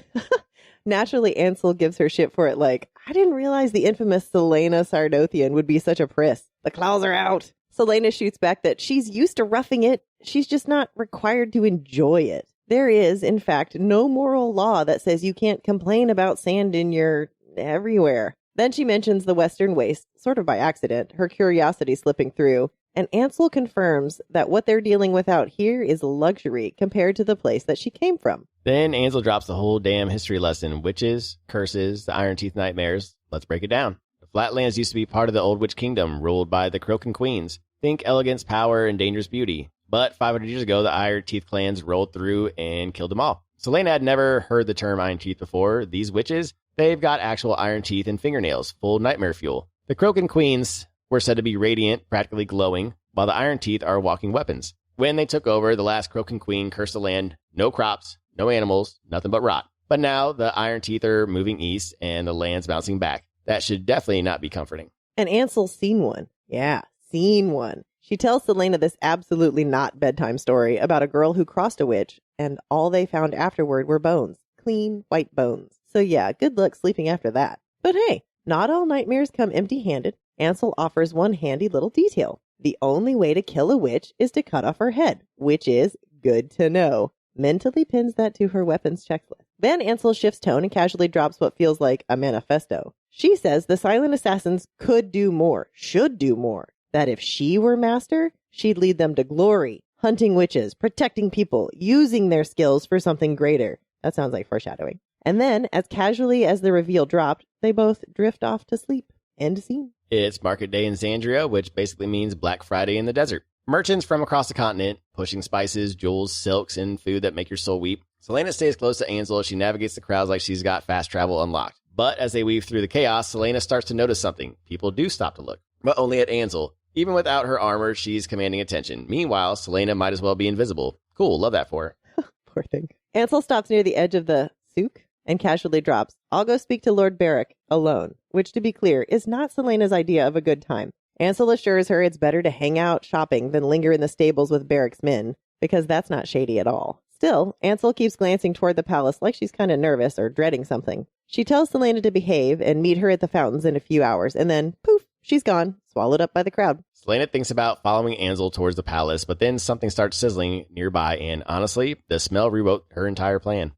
Naturally, Ansel gives her shit for it, like, I didn't realize the infamous Celaena Sardothian would be such a priss. The claws are out. Celaena shoots back that she's used to roughing it. She's just not required to enjoy it. There is, in fact, no moral law that says you can't complain about sand in your everywhere. Then she mentions the Western Waste, sort of by accident, her curiosity slipping through, and Ansel confirms that what they're dealing with out here is luxury compared to the place that she came from. Then Ansel drops the whole damn history lesson. Witches, curses, the Iron Teeth nightmares. Let's break it down. The Flatlands used to be part of the Old Witch Kingdom, ruled by the Croakan Queens. Think elegance, power, and dangerous beauty. But 500 years ago, the Iron Teeth clans rolled through and killed them all. Celaena had never heard the term Iron Teeth before. These witches, they've got actual iron teeth and fingernails, full nightmare fuel. The Croakan Queens were said to be radiant, practically glowing, while the Iron Teeth are walking weapons. When they took over, the last Croakan Queen cursed the land. No crops, no animals, nothing but rot. But now the Iron Teeth are moving east and the land's bouncing back. That should definitely not be comforting. And Ansel's seen one. Yeah, seen one. She tells Celaena this absolutely not bedtime story about a girl who crossed a witch, and all they found afterward were bones. Clean, white bones. So yeah, good luck sleeping after that. But hey, not all nightmares come empty-handed. Ansel offers one handy little detail. The only way to kill a witch is to cut off her head, which is good to know. Mentally pins that to her weapons checklist. Then Ansel shifts tone and casually drops what feels like a manifesto. She says the silent assassins could do more, should do more. That if she were master, she'd lead them to glory, hunting witches, protecting people, using their skills for something greater. That sounds like foreshadowing. And then, as casually as the reveal dropped, they both drift off to sleep. End scene. It's Market Day in Xandria, which basically means Black Friday in the desert. Merchants from across the continent, pushing spices, jewels, silks, and food that make your soul weep. Celaena stays close to Ansel as she navigates the crowds like she's got fast travel unlocked. But as they weave through the chaos, Celaena starts to notice something. People do stop to look, but only at Ansel. Even without her armor, she's commanding attention. Meanwhile, Celaena might as well be invisible. Cool, love that for her. Poor thing. Ansel stops near the edge of the souk and casually drops, I'll go speak to Lord Barrack alone, which, to be clear, is not Celaena's idea of a good time. Ansel assures her it's better to hang out shopping than linger in the stables with Barrack's men, because that's not shady at all. Still, Ansel keeps glancing toward the palace like she's kind of nervous or dreading something. She tells Celaena to behave and meet her at the fountains in a few hours, and then, poof, she's gone, swallowed up by the crowd. Celaena thinks about following Ansel towards the palace, but then something starts sizzling nearby, and honestly, the smell rewrote her entire plan.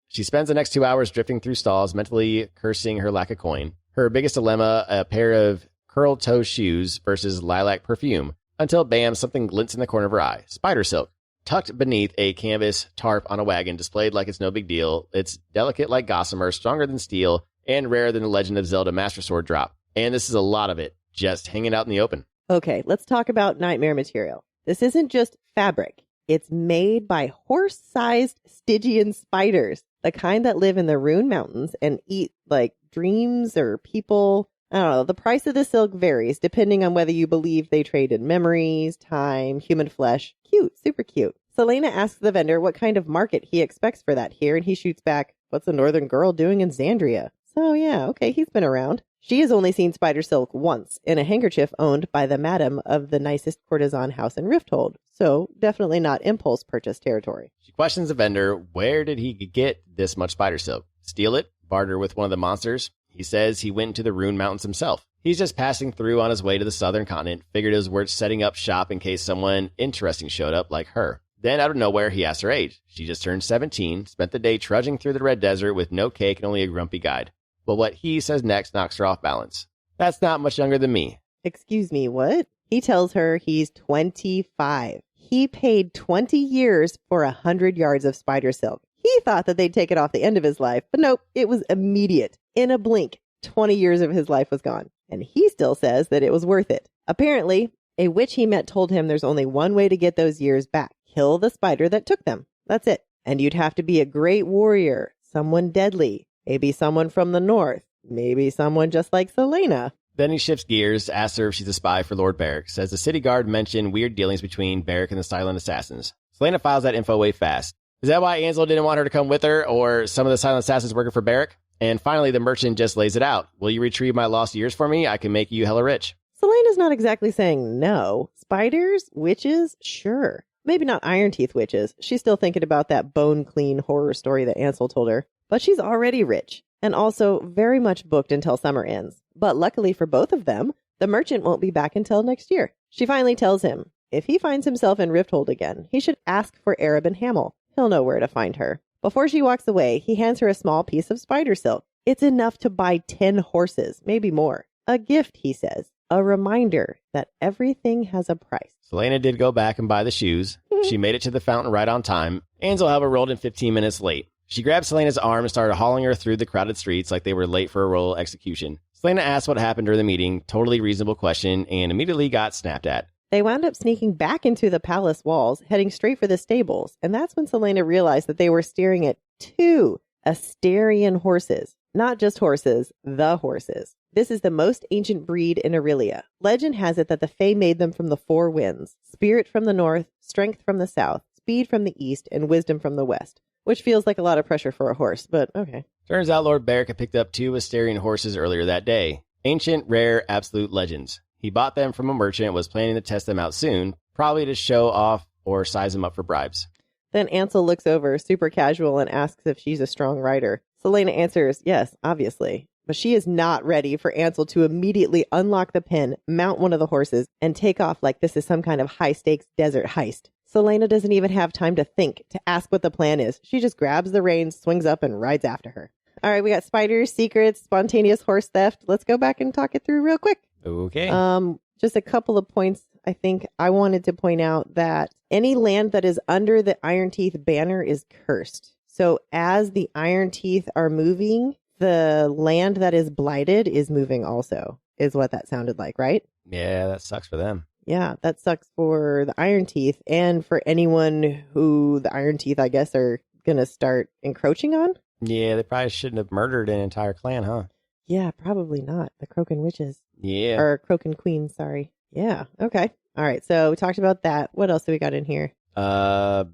She spends the next 2 hours drifting through stalls, mentally cursing her lack of coin. Her biggest dilemma, a pair of curled toe shoes versus lilac perfume, until bam, something glints in the corner of her eye. Spider silk. Tucked beneath a canvas tarp on a wagon, displayed like it's no big deal. It's delicate like gossamer, stronger than steel, and rarer than the Legend of Zelda Master Sword drop. And this is a lot of it, just hanging out in the open. Okay, let's talk about nightmare material. This isn't just fabric. It's made by horse-sized Stygian spiders, the kind that live in the Rune Mountains and eat like dreams or people. I don't know. The price of the silk varies depending on whether you believe they traded memories, time, human flesh. Cute, super cute. Celaena asks the vendor what kind of market he expects for that here, and he shoots back, what's a northern girl doing in Xandria? So yeah, okay, he's been around. She has only seen spider silk once in a handkerchief owned by the madam of the nicest courtesan house in Rifthold. So definitely not impulse purchase territory. She questions the vendor, where did he get this much spider silk? Steal it? Barter with one of the monsters? He says he went to the Rune Mountains himself. He's just passing through on his way to the southern continent, figured it was worth setting up shop in case someone interesting showed up like her. Then out of nowhere, he asks her age. She just turned 17, spent the day trudging through the Red Desert with no cake and only a grumpy guide. But what he says next knocks her off balance. That's not much younger than me. Excuse me, what? He tells her he's 25. He paid 20 years for 100 yards of spider silk. He thought that they'd take it off the end of his life, but nope, it was immediate. In a blink, 20 years of his life was gone. And he still says that it was worth it. Apparently, a witch he met told him there's only one way to get those years back. Kill the spider that took them. That's it. And you'd have to be a great warrior, someone deadly, maybe someone from the north, maybe someone just like Celaena. Then he shifts gears, asks her if she's a spy for Lord Beric, says the city guard mentioned weird dealings between Beric and the silent assassins. Celaena files that info way fast. Is that why Ansel didn't want her to come with her, or some of the silent assassins working for Beric? And finally, the merchant just lays it out. Will you retrieve my lost years for me? I can make you hella rich. Celaena's not exactly saying no. Spiders? Witches? Sure. Maybe not Iron Teeth witches. She's still thinking about that bone-clean horror story that Ansel told her. But she's already rich, and also very much booked until summer ends. But luckily for both of them, the merchant won't be back until next year. She finally tells him, if he finds himself in Rifthold again, he should ask for Arobynn Hamel. He'll know where to find her. Before she walks away, he hands her a small piece of spider silk. It's enough to buy 10 horses, maybe more. A gift, he says. A reminder that everything has a price. Celaena did go back and buy the shoes. She made it to the fountain right on time. Ansel, however, rolled in 15 minutes late. She grabbed Celaena's arm and started hauling her through the crowded streets like they were late for a royal execution. Celaena asked what happened during the meeting, totally reasonable question, and immediately got snapped at. They wound up sneaking back into the palace walls, heading straight for the stables, and that's when Celaena realized that they were staring at 2 Asterian horses. Not just horses, the horses. This is the most ancient breed in Aurelia. Legend has it that the Fae made them from the 4 winds: spirit from the north, strength from the south, speed from the east, and wisdom from the west. Which feels like a lot of pressure for a horse, but okay. Turns out Lord Beric had picked up 2 Asterian horses earlier that day. Ancient, rare, absolute legends. He bought them from a merchant and was planning to test them out soon, probably to show off or size them up for bribes. Then Ansel looks over, super casual, and asks if she's a strong rider. Celaena answers, yes, obviously. But she is not ready for Ansel to immediately unlock the pen, mount one of the horses, and take off like this is some kind of high-stakes desert heist. Celaena doesn't even have time to think, to ask what the plan is. She just grabs the reins, swings up, and rides after her. All right, we got spiders, secrets, spontaneous horse theft. Let's go back and talk it through real quick. Okay. Just a couple of points. I think I wanted to point out that any land that is under the Iron Teeth banner is cursed. So as the Iron Teeth are moving, the land that is blighted is moving also, is what that sounded like, right? Yeah, that sucks for them. Yeah, that sucks for the Iron Teeth and for anyone who the Iron Teeth, I guess, are going to start encroaching on. Yeah, they probably shouldn't have murdered an entire clan, huh? Yeah, probably not. The Croaken Witches. Yeah. Or Croaken Queens, sorry. Yeah, okay. All right, so we talked about that. What else do we got in here?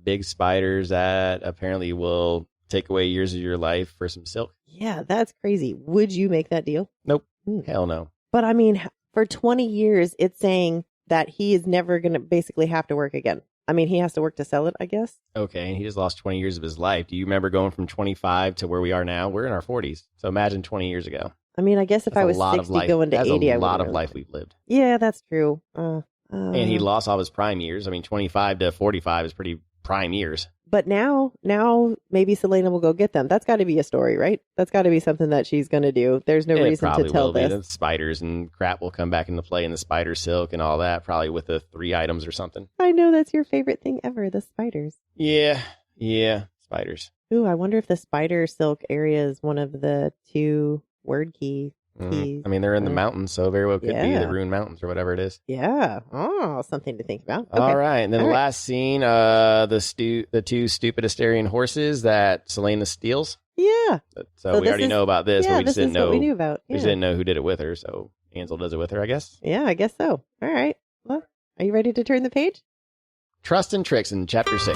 Big spiders that apparently will take away years of your life for some silk. Yeah, that's crazy. Would you make that deal? Nope. Hell no. But I mean, for 20 years, it's saying that he is never going to basically have to work again. I mean, he has to work to sell it, I guess. Okay, and he just lost 20 years of his life. Do you remember going from 25 to where we are now? We're in our 40s. So imagine 20 years ago. I mean, I guess if I was 60 going to 80, I would. That's a lot of life we've lived. Yeah, that's true. And he lost all his prime years. I mean, 25 to 45 is pretty prime years. But now maybe Celaena will go get them. That's got to be a story, right? That's got to be something that she's going to do. There's no reason to tell this. The spiders and crap will come back into play, and the spider silk and all that, probably with the 3 items or something. I know that's your favorite thing ever, the spiders. Yeah, spiders. Ooh, I wonder if the spider silk area is one of the 2 word keys. I mean, they're in the mountains, so very well could be the Ruined Mountains or whatever it is. Yeah. Oh, something to think about. Okay. All right. And then the last scene, the 2 stupid Asterian horses that Celaena steals. Yeah. So we already know about this, but we just didn't know. What we knew about. We just didn't know who did it with her, so Ansel does it with her, I guess. Yeah, I guess so. All right. Well, are you ready to turn the page? Trust and Tricks in Chapter 6.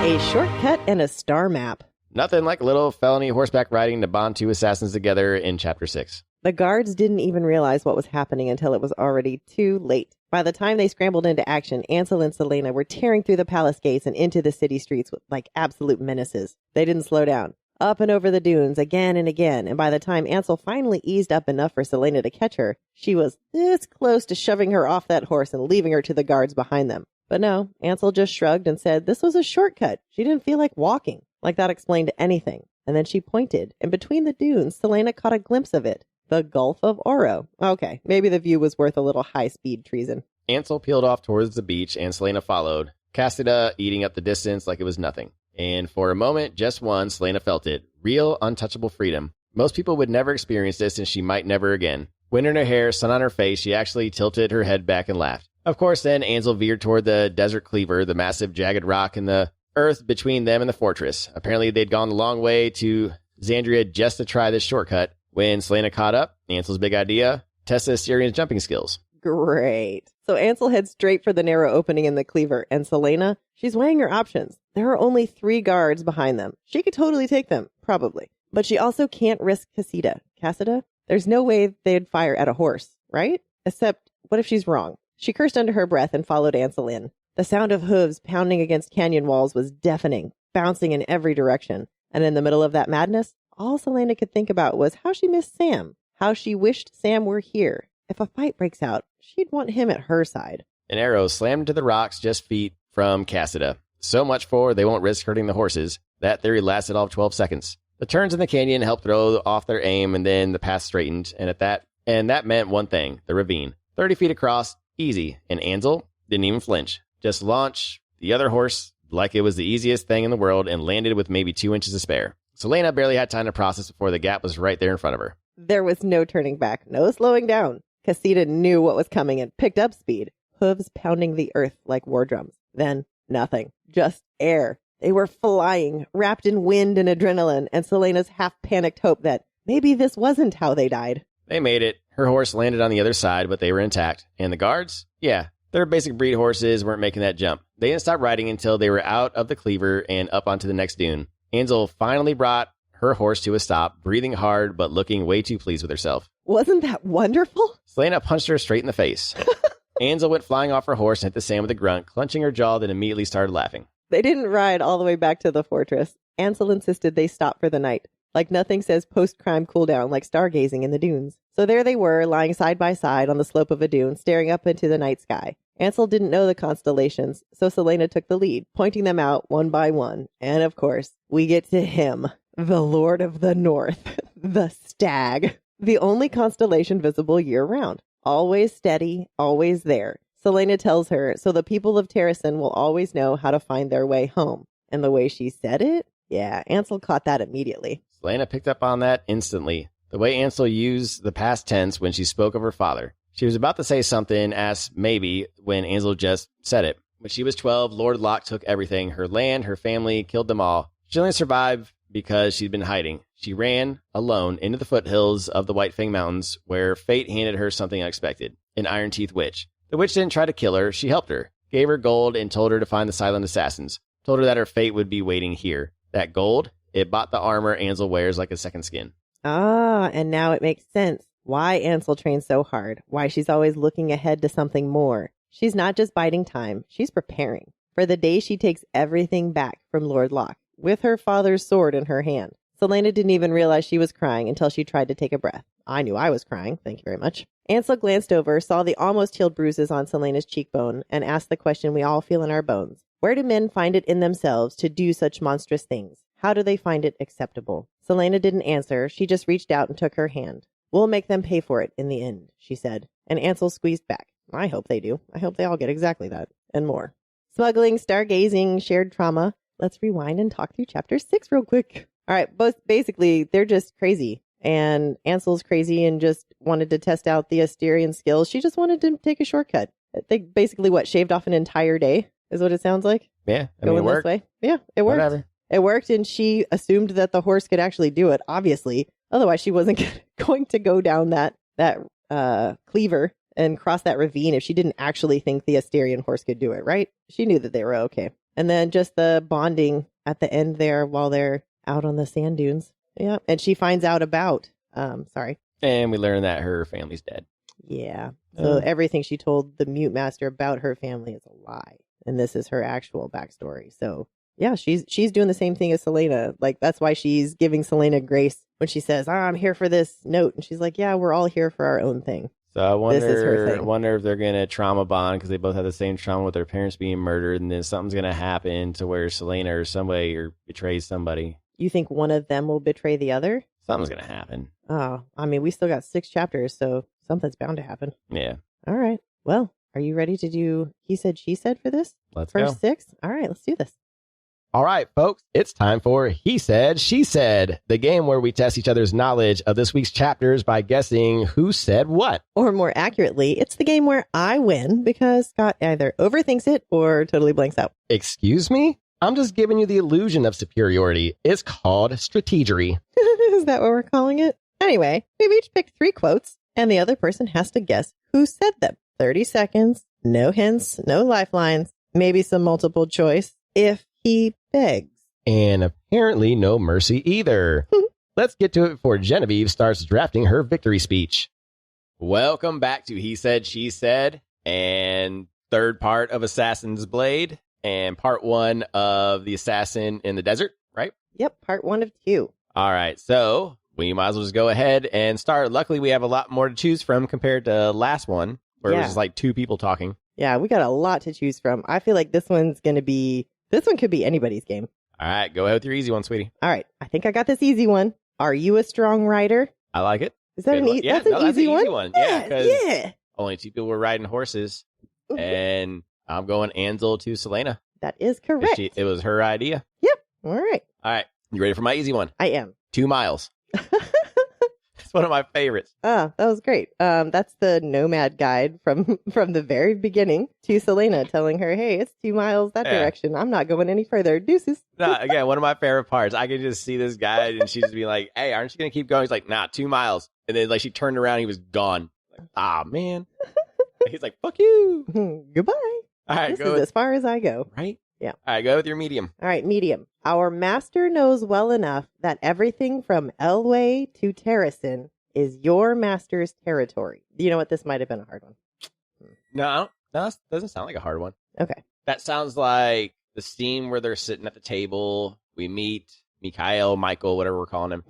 A shortcut and a star map. Nothing like a little felony horseback riding to bond 2 assassins together in Chapter 6. The guards didn't even realize what was happening until it was already too late. By the time they scrambled into action, Ansel and Celaena were tearing through the palace gates and into the city streets like absolute menaces. They didn't slow down. Up and over the dunes again and again, and by the time Ansel finally eased up enough for Celaena to catch her, she was this close to shoving her off that horse and leaving her to the guards behind them. But no, Ansel just shrugged and said this was a shortcut. She didn't feel like walking. Like that explained anything. And then she pointed, and between the dunes, Celaena caught a glimpse of it. The Gulf of Oro. Okay, maybe the view was worth a little high-speed treason. Ansel peeled off towards the beach, and Celaena followed, Cassida eating up the distance like it was nothing. And for a moment, just one, Celaena felt it. Real, untouchable freedom. Most people would never experience this, and she might never again. Wind in her hair, sun on her face, she actually tilted her head back and laughed. Of course, then Ansel veered toward the desert cleaver, the massive jagged rock in the earth between them and the fortress. Apparently, they'd gone a long way to Xandria just to try this shortcut. When Celaena caught up, Ansel's big idea, test the Asterian's jumping skills. Great. So Ansel heads straight for the narrow opening in the cleaver, and Celaena, she's weighing her options. There are only 3 guards behind them. She could totally take them, probably. But she also can't risk Cassida? There's no way they'd fire at a horse, right? Except, what if she's wrong? She cursed under her breath and followed Ansel in. The sound of hooves pounding against canyon walls was deafening, bouncing in every direction. And in the middle of that madness, all Celaena could think about was how she missed Sam, how she wished Sam were here. If a fight breaks out, she'd want him at her side. An arrow slammed into the rocks just feet from Cassida. So much for they won't risk hurting the horses. That theory lasted all of 12 seconds. The turns in the canyon helped throw off their aim, and then the path straightened, and that meant one thing, the ravine. 30 feet across, easy, and Ansel didn't even flinch. Just launch the other horse like it was the easiest thing in the world and landed with maybe 2 inches to spare. Celaena barely had time to process before the gap was right there in front of her. There was no turning back, no slowing down. Cassida knew what was coming and picked up speed, hooves pounding the earth like war drums. Then, nothing. Just air. They were flying, wrapped in wind and adrenaline, and Celaena's half-panicked hope that maybe this wasn't how they died. They made it. Her horse landed on the other side, but they were intact. And the guards? Yeah. Their basic breed horses weren't making that jump. They didn't stop riding until they were out of the cleaver and up onto the next dune. Ansel finally brought her horse to a stop, breathing hard but looking way too pleased with herself. Wasn't that wonderful? Celaena punched her straight in the face. Ansel went flying off her horse and hit the sand with a grunt, clenching her jaw, then immediately started laughing. They didn't ride all the way back to the fortress. Ansel insisted they stop for the night. Like nothing says post-crime cooldown like stargazing in the dunes. So there they were, lying side by side on the slope of a dune, staring up into the night sky. Ansel didn't know the constellations, so Celaena took the lead, pointing them out one by one. And of course, we get to him, the Lord of the North, the Stag. The only constellation visible year-round. Always steady, always there. Celaena tells her, so the people of Terrasen will always know how to find their way home. And the way she said it? Yeah, Ansel caught that immediately. Celaena picked up on that instantly. The way Ansel used the past tense when she spoke of her father. She was about to say something, asked maybe, when Ansel just said it. When she was 12, Lord Locke took everything. Her land, her family, killed them all. She only survived because she'd been hiding. She ran, alone, into the foothills of the White Fang Mountains, where fate handed her something unexpected. An Iron Teeth witch. The witch didn't try to kill her, she helped her. Gave her gold and told her to find the silent assassins. Told her that her fate would be waiting here. That gold, it bought the armor Ansel wears like a second skin. Ah, and now it makes sense. Why Ansel trains so hard. Why she's always looking ahead to something more. She's not just biding time. She's preparing. For the day she takes everything back from Lord Locke, with her father's sword in her hand. Celaena didn't even realize she was crying until she tried to take a breath. I knew I was crying. Thank you very much. Ansel glanced over, saw the almost healed bruises on Celaena's cheekbone, and asked the question we all feel in our bones. Where do men find it in themselves to do such monstrous things? How do they find it acceptable? Celaena didn't answer. She just reached out and took her hand. We'll make them pay for it in the end, she said. And Ansel squeezed back. I hope they do. I hope they all get exactly that and more. Smuggling, stargazing, shared trauma. Let's rewind and talk through chapter 6 real quick. All right, both basically, they're just crazy. And Ansel's crazy and just wanted to test out the Asterian skills. She just wanted to take a shortcut. They basically, shaved off an entire day is what it sounds like. Yeah, I mean, Going it worked. this way. Yeah, it worked. Whatever. It worked, and she assumed that the horse could actually do it, obviously. Otherwise, she wasn't going to go down that cleaver and cross that ravine if she didn't actually think the Asterian horse could do it, right? She knew that they were okay. And then just the bonding at the end there while they're out on the sand dunes. Yeah, and she finds out about, And we learn that her family's dead. Yeah. So everything she told the Mute Master about her family is a lie. And this is her actual backstory. So yeah, she's doing the same thing as Celaena. Like, that's why she's giving Celaena grace when she says, I'm here for this note. And she's like, yeah, we're all here for our own thing. So I This is her thing. wonder if they're going to trauma bond because they both have the same trauma with their parents being murdered. And then something's going to happen to where Celaena or somebody or betrays somebody. You think one of them will betray the other? Something's going to happen. Oh, I mean, we still got 6 chapters, so something's bound to happen. Yeah. All right. Well, are you ready to do He Said, She Said for this? Let's First go. 6? All right, let's do this. All right, folks, it's time for He Said, She Said, the game where we test each other's knowledge of this week's chapters by guessing who said what. Or more accurately, it's the game where I win because Scott either overthinks it or totally blanks out. Excuse me? I'm just giving you the illusion of superiority. It's called strategery. Is that what we're calling it? Anyway, we've each picked 3 quotes, and the other person has to guess who said them. 30 seconds, no hints, no lifelines, maybe some multiple choice if he begs. And apparently no mercy either. Let's get to it before Genevieve starts drafting her victory speech. Welcome back to He Said, She Said, and third part of Assassin's Blade, and part 1 of The Assassin in the Desert, right? Yep, part 1 of 2. All right, so we might as well just go ahead and start. Luckily, we have a lot more to choose from compared to last one, where it was just like 2 people talking. Yeah, we got a lot to choose from. I feel like this one could be anybody's game. All right, go ahead with your easy one, sweetie. All right, I think I got this easy one. Are you a strong rider? I like it. Is that Good one. Yeah, that's an easy one? Yeah, because Yeah. only 2 people were riding horses, and I'm going Ansel to Celaena. That is correct. It was her idea. Yep. All right. All right, you ready for my easy one? I am. 2 miles. It's one of my favorites. Oh, that was great. That's the Nomad guide from the very beginning to Celaena telling her, hey, it's 2 miles that direction. I'm not going any further. Deuces. No, again, one of my favorite parts. I could just see this guy and she's just be like, hey, aren't you going to keep going? He's like, nah, 2 miles. And then like she turned around and he was gone. Like, ah, man. He's like, fuck you. Goodbye. All right, this go is as far as I go. Right? Yeah. All right, go with your medium. All right, medium. Our master knows well enough that everything from Elway to Terracin is your master's territory. You know what? This might have been a hard one. No, that doesn't sound like a hard one. Okay. That sounds like the scene where they're sitting at the table. We meet Michael, whatever we're calling him.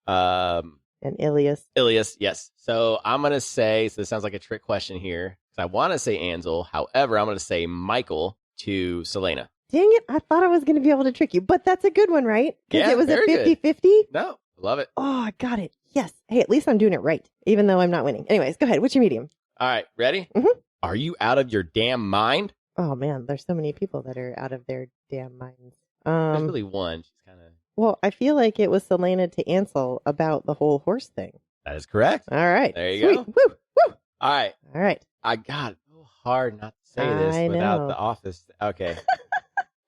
And Ilias. Ilias, yes. So I'm going to say, so this sounds like a trick question here. Because I want to say Ansel. However, I'm going to say Michael to Celaena. Dang it. I thought I was going to be able to trick you. But that's a good one, right? Because Yeah, it was a very good. 50-50. No, love it. Oh, I got it. Yes. Hey, at least I'm doing it right. Even though I'm not winning. Anyways, go ahead. What's your medium? All right, ready? Mhm. Are you out of your damn mind? Oh, man. There's so many people that are out of their damn minds. There's really one. She's kind of... Well, I feel like it was Celaena to Ansel about the whole horse thing. That is correct. All right. There you Sweet. go. Woo. Woo. All right. All right. I got it. So hard not to say this I without know. the office. Okay.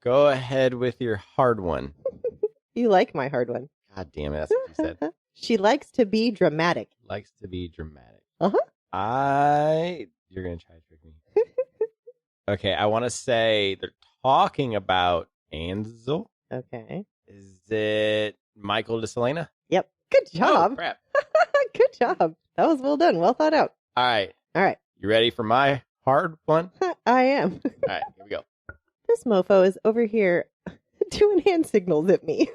Go ahead with your hard one. You like my hard one. God damn it. That's what you said. She likes to be dramatic. Likes to be dramatic. Uh-huh. You're going to try to trick me. Okay. I want to say they're talking about Ansel. Okay. Is it Michael to Celaena? Yep. Good job. Oh, crap. Good job. That was well done. Well thought out. All right. All right. You ready for my hard one? I am. All right. Here we go. This mofo is over here doing hand signals at me.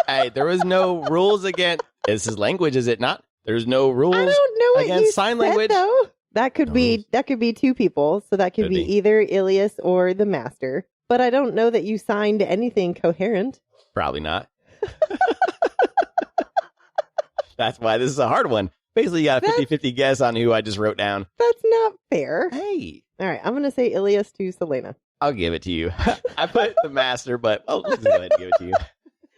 Hey, there was no rules against. This is language, is it not? There's no rules I don't know what against you sign said, language. though. That could be two people. So that could be either Ilias or the master. But I don't know that you signed anything coherent. Probably not. That's why this is a hard one. Basically, you got a 50-50 guess on who I just wrote down. That's not fair. Hey. All right, I'm going to say Ilias to Celaena. I'll give it to you. I put the master, but let's just go ahead and give it to you.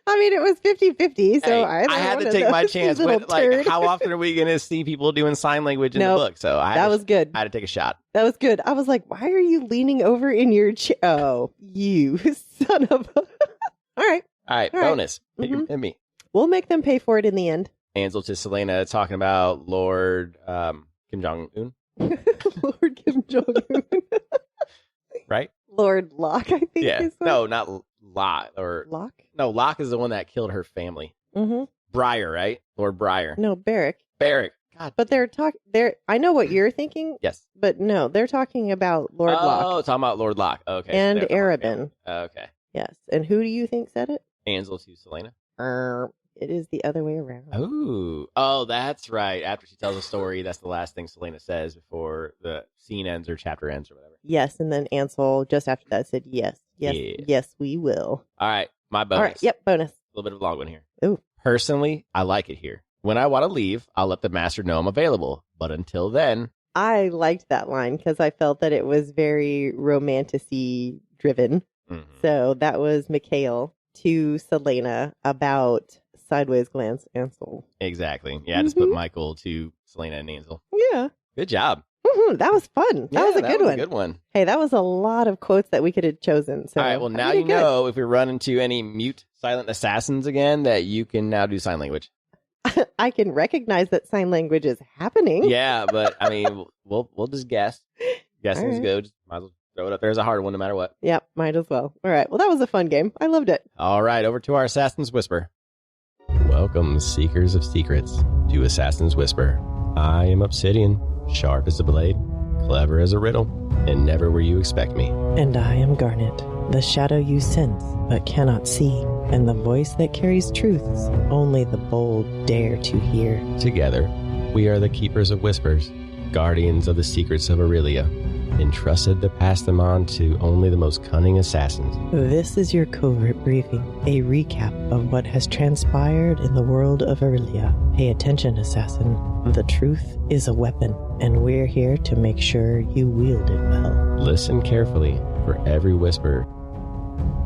I mean, it was 50-50, so Hey, I had to take my chance. But, like, how often are we going to see people doing sign language in the book? So that was good. I had to take a shot. That was good. I was like, why are you leaning over in your chair? Oh, you son of a... All right. Bonus. Hit me. We'll make them pay for it in the end. Ansel to Celaena talking about Lord Kim Jong-un. Lord Kim Jong-un. Right? Lord Locke, I think. Yeah. No, not Locke. Locke? No, Locke is the one that killed her family. Mm-hmm. Briar, right? Lord Briar. No, Barrack. Barrack. God. But they're talking. I know what you're thinking. Yes. But no, they're talking about Lord Locke. Oh, talking about Lord Locke. Okay. And Arobynn. Okay. Yes. And who do you think said it? Ansel to Celaena. It is the other way around. Oh, that's right. After she tells a story, that's the last thing Celaena says before the scene ends or chapter ends or whatever. Yes, and then Ansel, just after that, said, yes, we will. All right, my bonus. All right, yep, bonus. A little bit of a long one here. Ooh. Personally, I like it here. When I want to leave, I'll let the master know I'm available. But until then... I liked that line because I felt that it was very romantic-y driven. Mm-hmm. So that was Mikhail to Celaena about... Sideways glance, Ansel. Exactly. Yeah, I just put Michael to Celaena and Ansel. Yeah. Good job. Mm-hmm. That was fun. That was a good one. Hey, that was a lot of quotes that we could have chosen. So all right, well, now you know if we run into any mute silent assassins again that you can now do sign language. I can recognize that sign language is happening. Yeah, but I mean, we'll just guess. Guessing's good. Just might as well throw it up there as a hard one no matter what. Yep, might as well. All right. Well, that was a fun game. I loved it. All right, over to our Assassin's Whisper. Welcome, seekers of secrets, to Assassin's Whisper. I am Obsidian, sharp as a blade, clever as a riddle, and never where you expect me. And I am Garnet, the shadow you sense but cannot see, and the voice that carries truths only the bold dare to hear. Together, we are the keepers of whispers, guardians of the secrets of Aurelia, entrusted to pass them on to only the most cunning assassins. This is your covert briefing, a recap of what has transpired in the world of Aurelia. Pay attention, assassin. The truth is a weapon, and we're here to make sure you wield it well. Listen carefully for every whisper.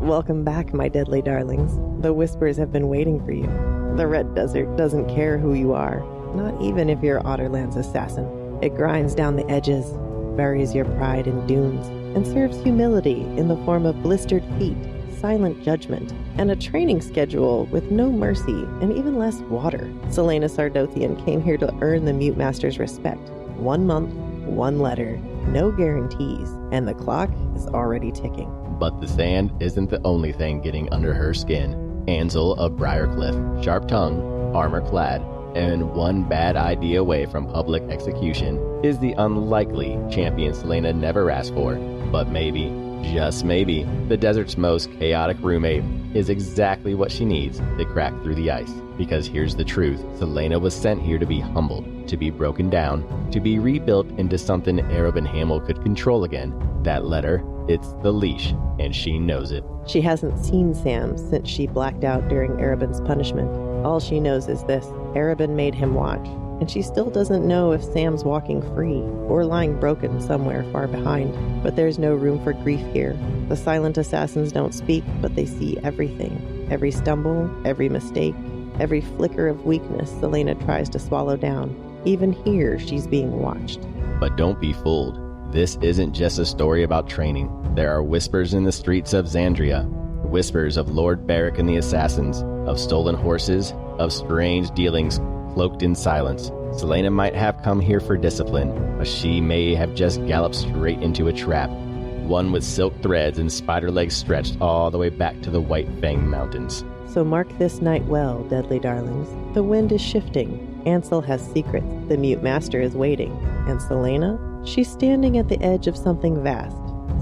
Welcome back, my deadly darlings. The whispers have been waiting for you. The Red Desert doesn't care who you are, not even if you're Otterland's assassin. It grinds down the edges, buries your pride in dunes, and serves humility in the form of blistered feet, silent judgment, and a training schedule with no mercy and even less water. Celaena Sardothian came here to earn the Mute Master's respect. 1 month, 1 letter, no guarantees, and the clock is already ticking. But the sand isn't the only thing getting under her skin. Ansel of Briarcliff, sharp tongue, armor-clad, and one bad idea away from public execution, is the unlikely champion Celaena never asked for. But maybe, just maybe, the desert's most chaotic roommate is exactly what she needs to crack through the ice. Because here's the truth, Celaena was sent here to be humbled, to be broken down, to be rebuilt into something Arobynn Hamel could control again. That letter, it's the leash, and she knows it. She hasn't seen Sam since she blacked out during Arabynn's punishment. All she knows is this: Arobynn made him watch, and she still doesn't know if Sam's walking free or lying broken somewhere far behind. But there's no room for grief here. The silent assassins don't speak, but they see everything. Every stumble, every mistake, every flicker of weakness Celaena tries to swallow down. Even here, she's being watched. But don't be fooled. This isn't just a story about training. There are whispers in the streets of Xandria. Whispers of Lord Barrack and the assassins, of stolen horses, of strange dealings cloaked in silence. Celaena might have come here for discipline, but she may have just galloped straight into a trap. One with silk threads and spider legs stretched all the way back to the White Fang Mountains. So mark this night well, deadly darlings. The wind is shifting. Ansel has secrets. The Mute Master is waiting. And Celaena? She's standing at the edge of something vast.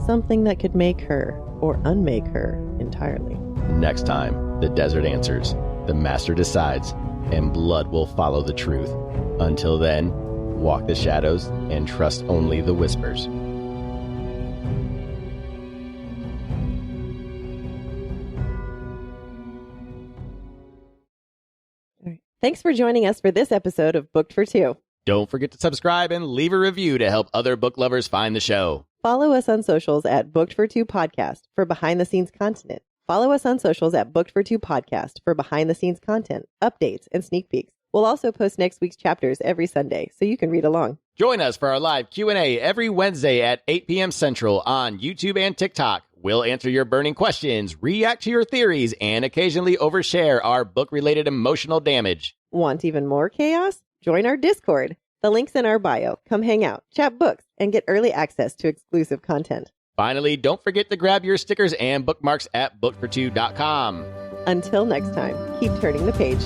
Something that could make her, or unmake her, entirely. Next time, the desert answers, the master decides, and blood will follow the truth. Until then, walk the shadows and trust only the whispers. Thanks for joining us for this episode of Booked for Two. Don't forget to subscribe and leave a review to help other book lovers find the show. Follow us on socials at Booked for Two Podcast for behind-the-scenes content. Follow us on socials at Booked for Two Podcast for behind-the-scenes content, updates, and sneak peeks. We'll also post next week's chapters every Sunday, so you can read along. Join us for our live Q&A every Wednesday at 8 p.m. Central on YouTube and TikTok. We'll answer your burning questions, react to your theories, and occasionally overshare our book-related emotional damage. Want even more chaos? Join our Discord. The link's in our bio. Come hang out, chat books, and get early access to exclusive content. Finally, don't forget to grab your stickers and bookmarks at bookfor2.com. Until next time, keep turning the page.